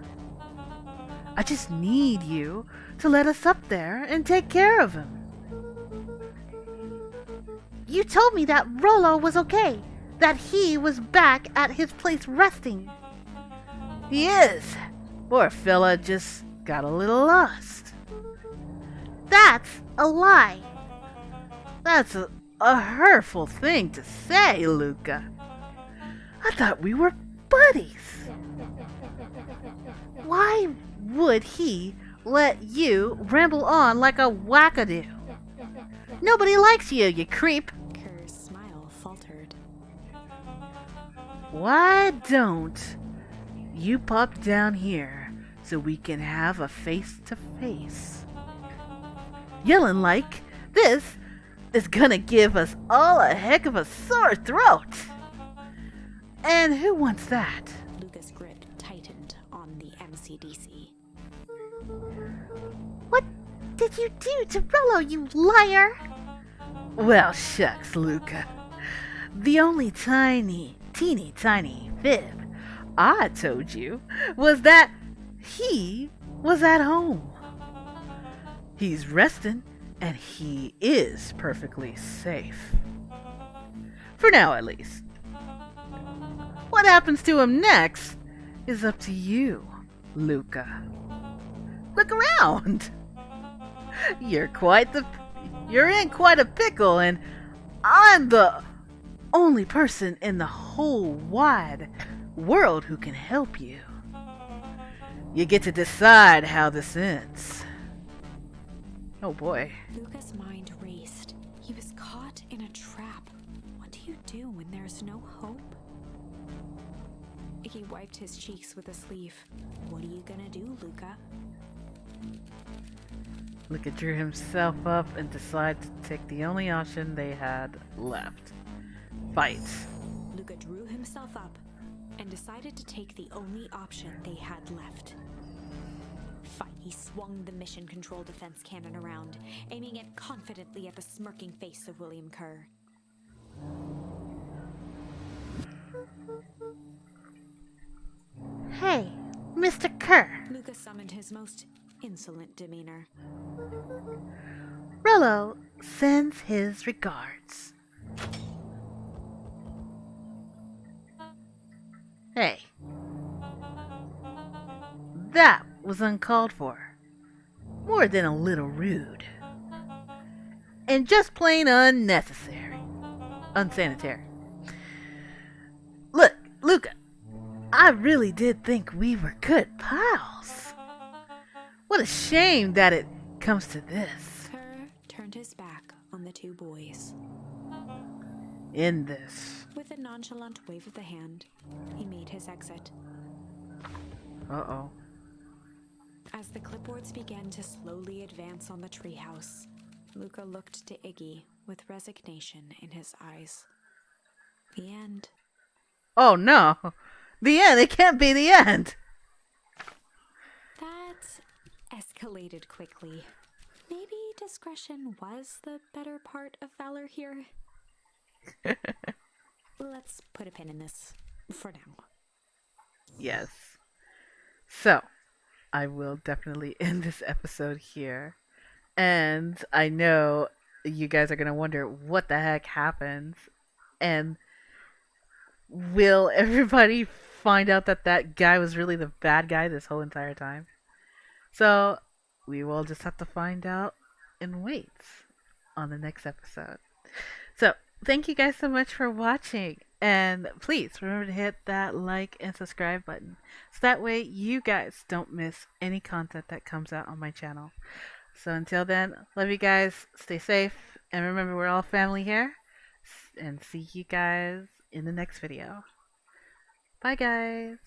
I just need you to let us up there and take care of him. You told me that Rollo was okay, that he was back at his place resting. He is. Poor fella just got a little lost. That's a lie. That's a hurtful thing to say, Luca. I thought we were buddies. Why would he let you ramble on like a wackadoo? Nobody likes you, you creep. Kerr's smile faltered. why don't you pop down here so we can have a face-to-face? Yelling like this is gonna give us all a heck of a sore throat. And who wants that? Luca's grip tightened on the MCDC. What did you do to Rollo, you liar? Well, shucks, Luca. The only teeny tiny fib I told you was that he was at home. He's resting, and he is perfectly safe. For now, at least. What happens to him next is up to you, Luca. Look around. You're in quite a pickle, and I'm the only person in the whole wide world who can help you. You get to decide how this ends. Oh boy. Luca's mind raced. He was caught in a trap. What do you do when there's no hope? He wiped his cheeks with a sleeve. What are you gonna do, Luca? Luca drew himself up and decided to take the only option they had left. Fight. Luca drew himself up and decided to take the only option they had left. Fight. He swung the mission control defense cannon around, aiming it confidently at the smirking face of William Kerr. Hey, Mr. Kerr. Luca summoned his most insolent demeanor. Rollo sends his regards. Hey. That was uncalled for. More than a little rude. And just plain unnecessary. Unsanitary. Look, Luca, I really did think we were good pals. What a shame that it comes to this. Kerr turned his back on the two boys. In this. With a nonchalant wave of the hand, he made his exit. Uh-oh. As the clipboards began to slowly advance on the treehouse, Luca looked to Iggy with resignation in his eyes. The end. Oh no! The end! It can't be the end! That escalated quickly. Maybe discretion was the better part of valor here. Let's put a pin in this for now. Yes. So, I will definitely end this episode here. And I know you guys are going to wonder what the heck happens. And will everybody find out that that guy was really the bad guy this whole entire time? So, we will just have to find out and wait on the next episode. So, thank you guys so much for watching. And please remember to hit that like and subscribe button. So that way you guys don't miss any content that comes out on my channel. So until then, love you guys. Stay safe. And remember, we're all family here. And see you guys in the next video. Bye, guys.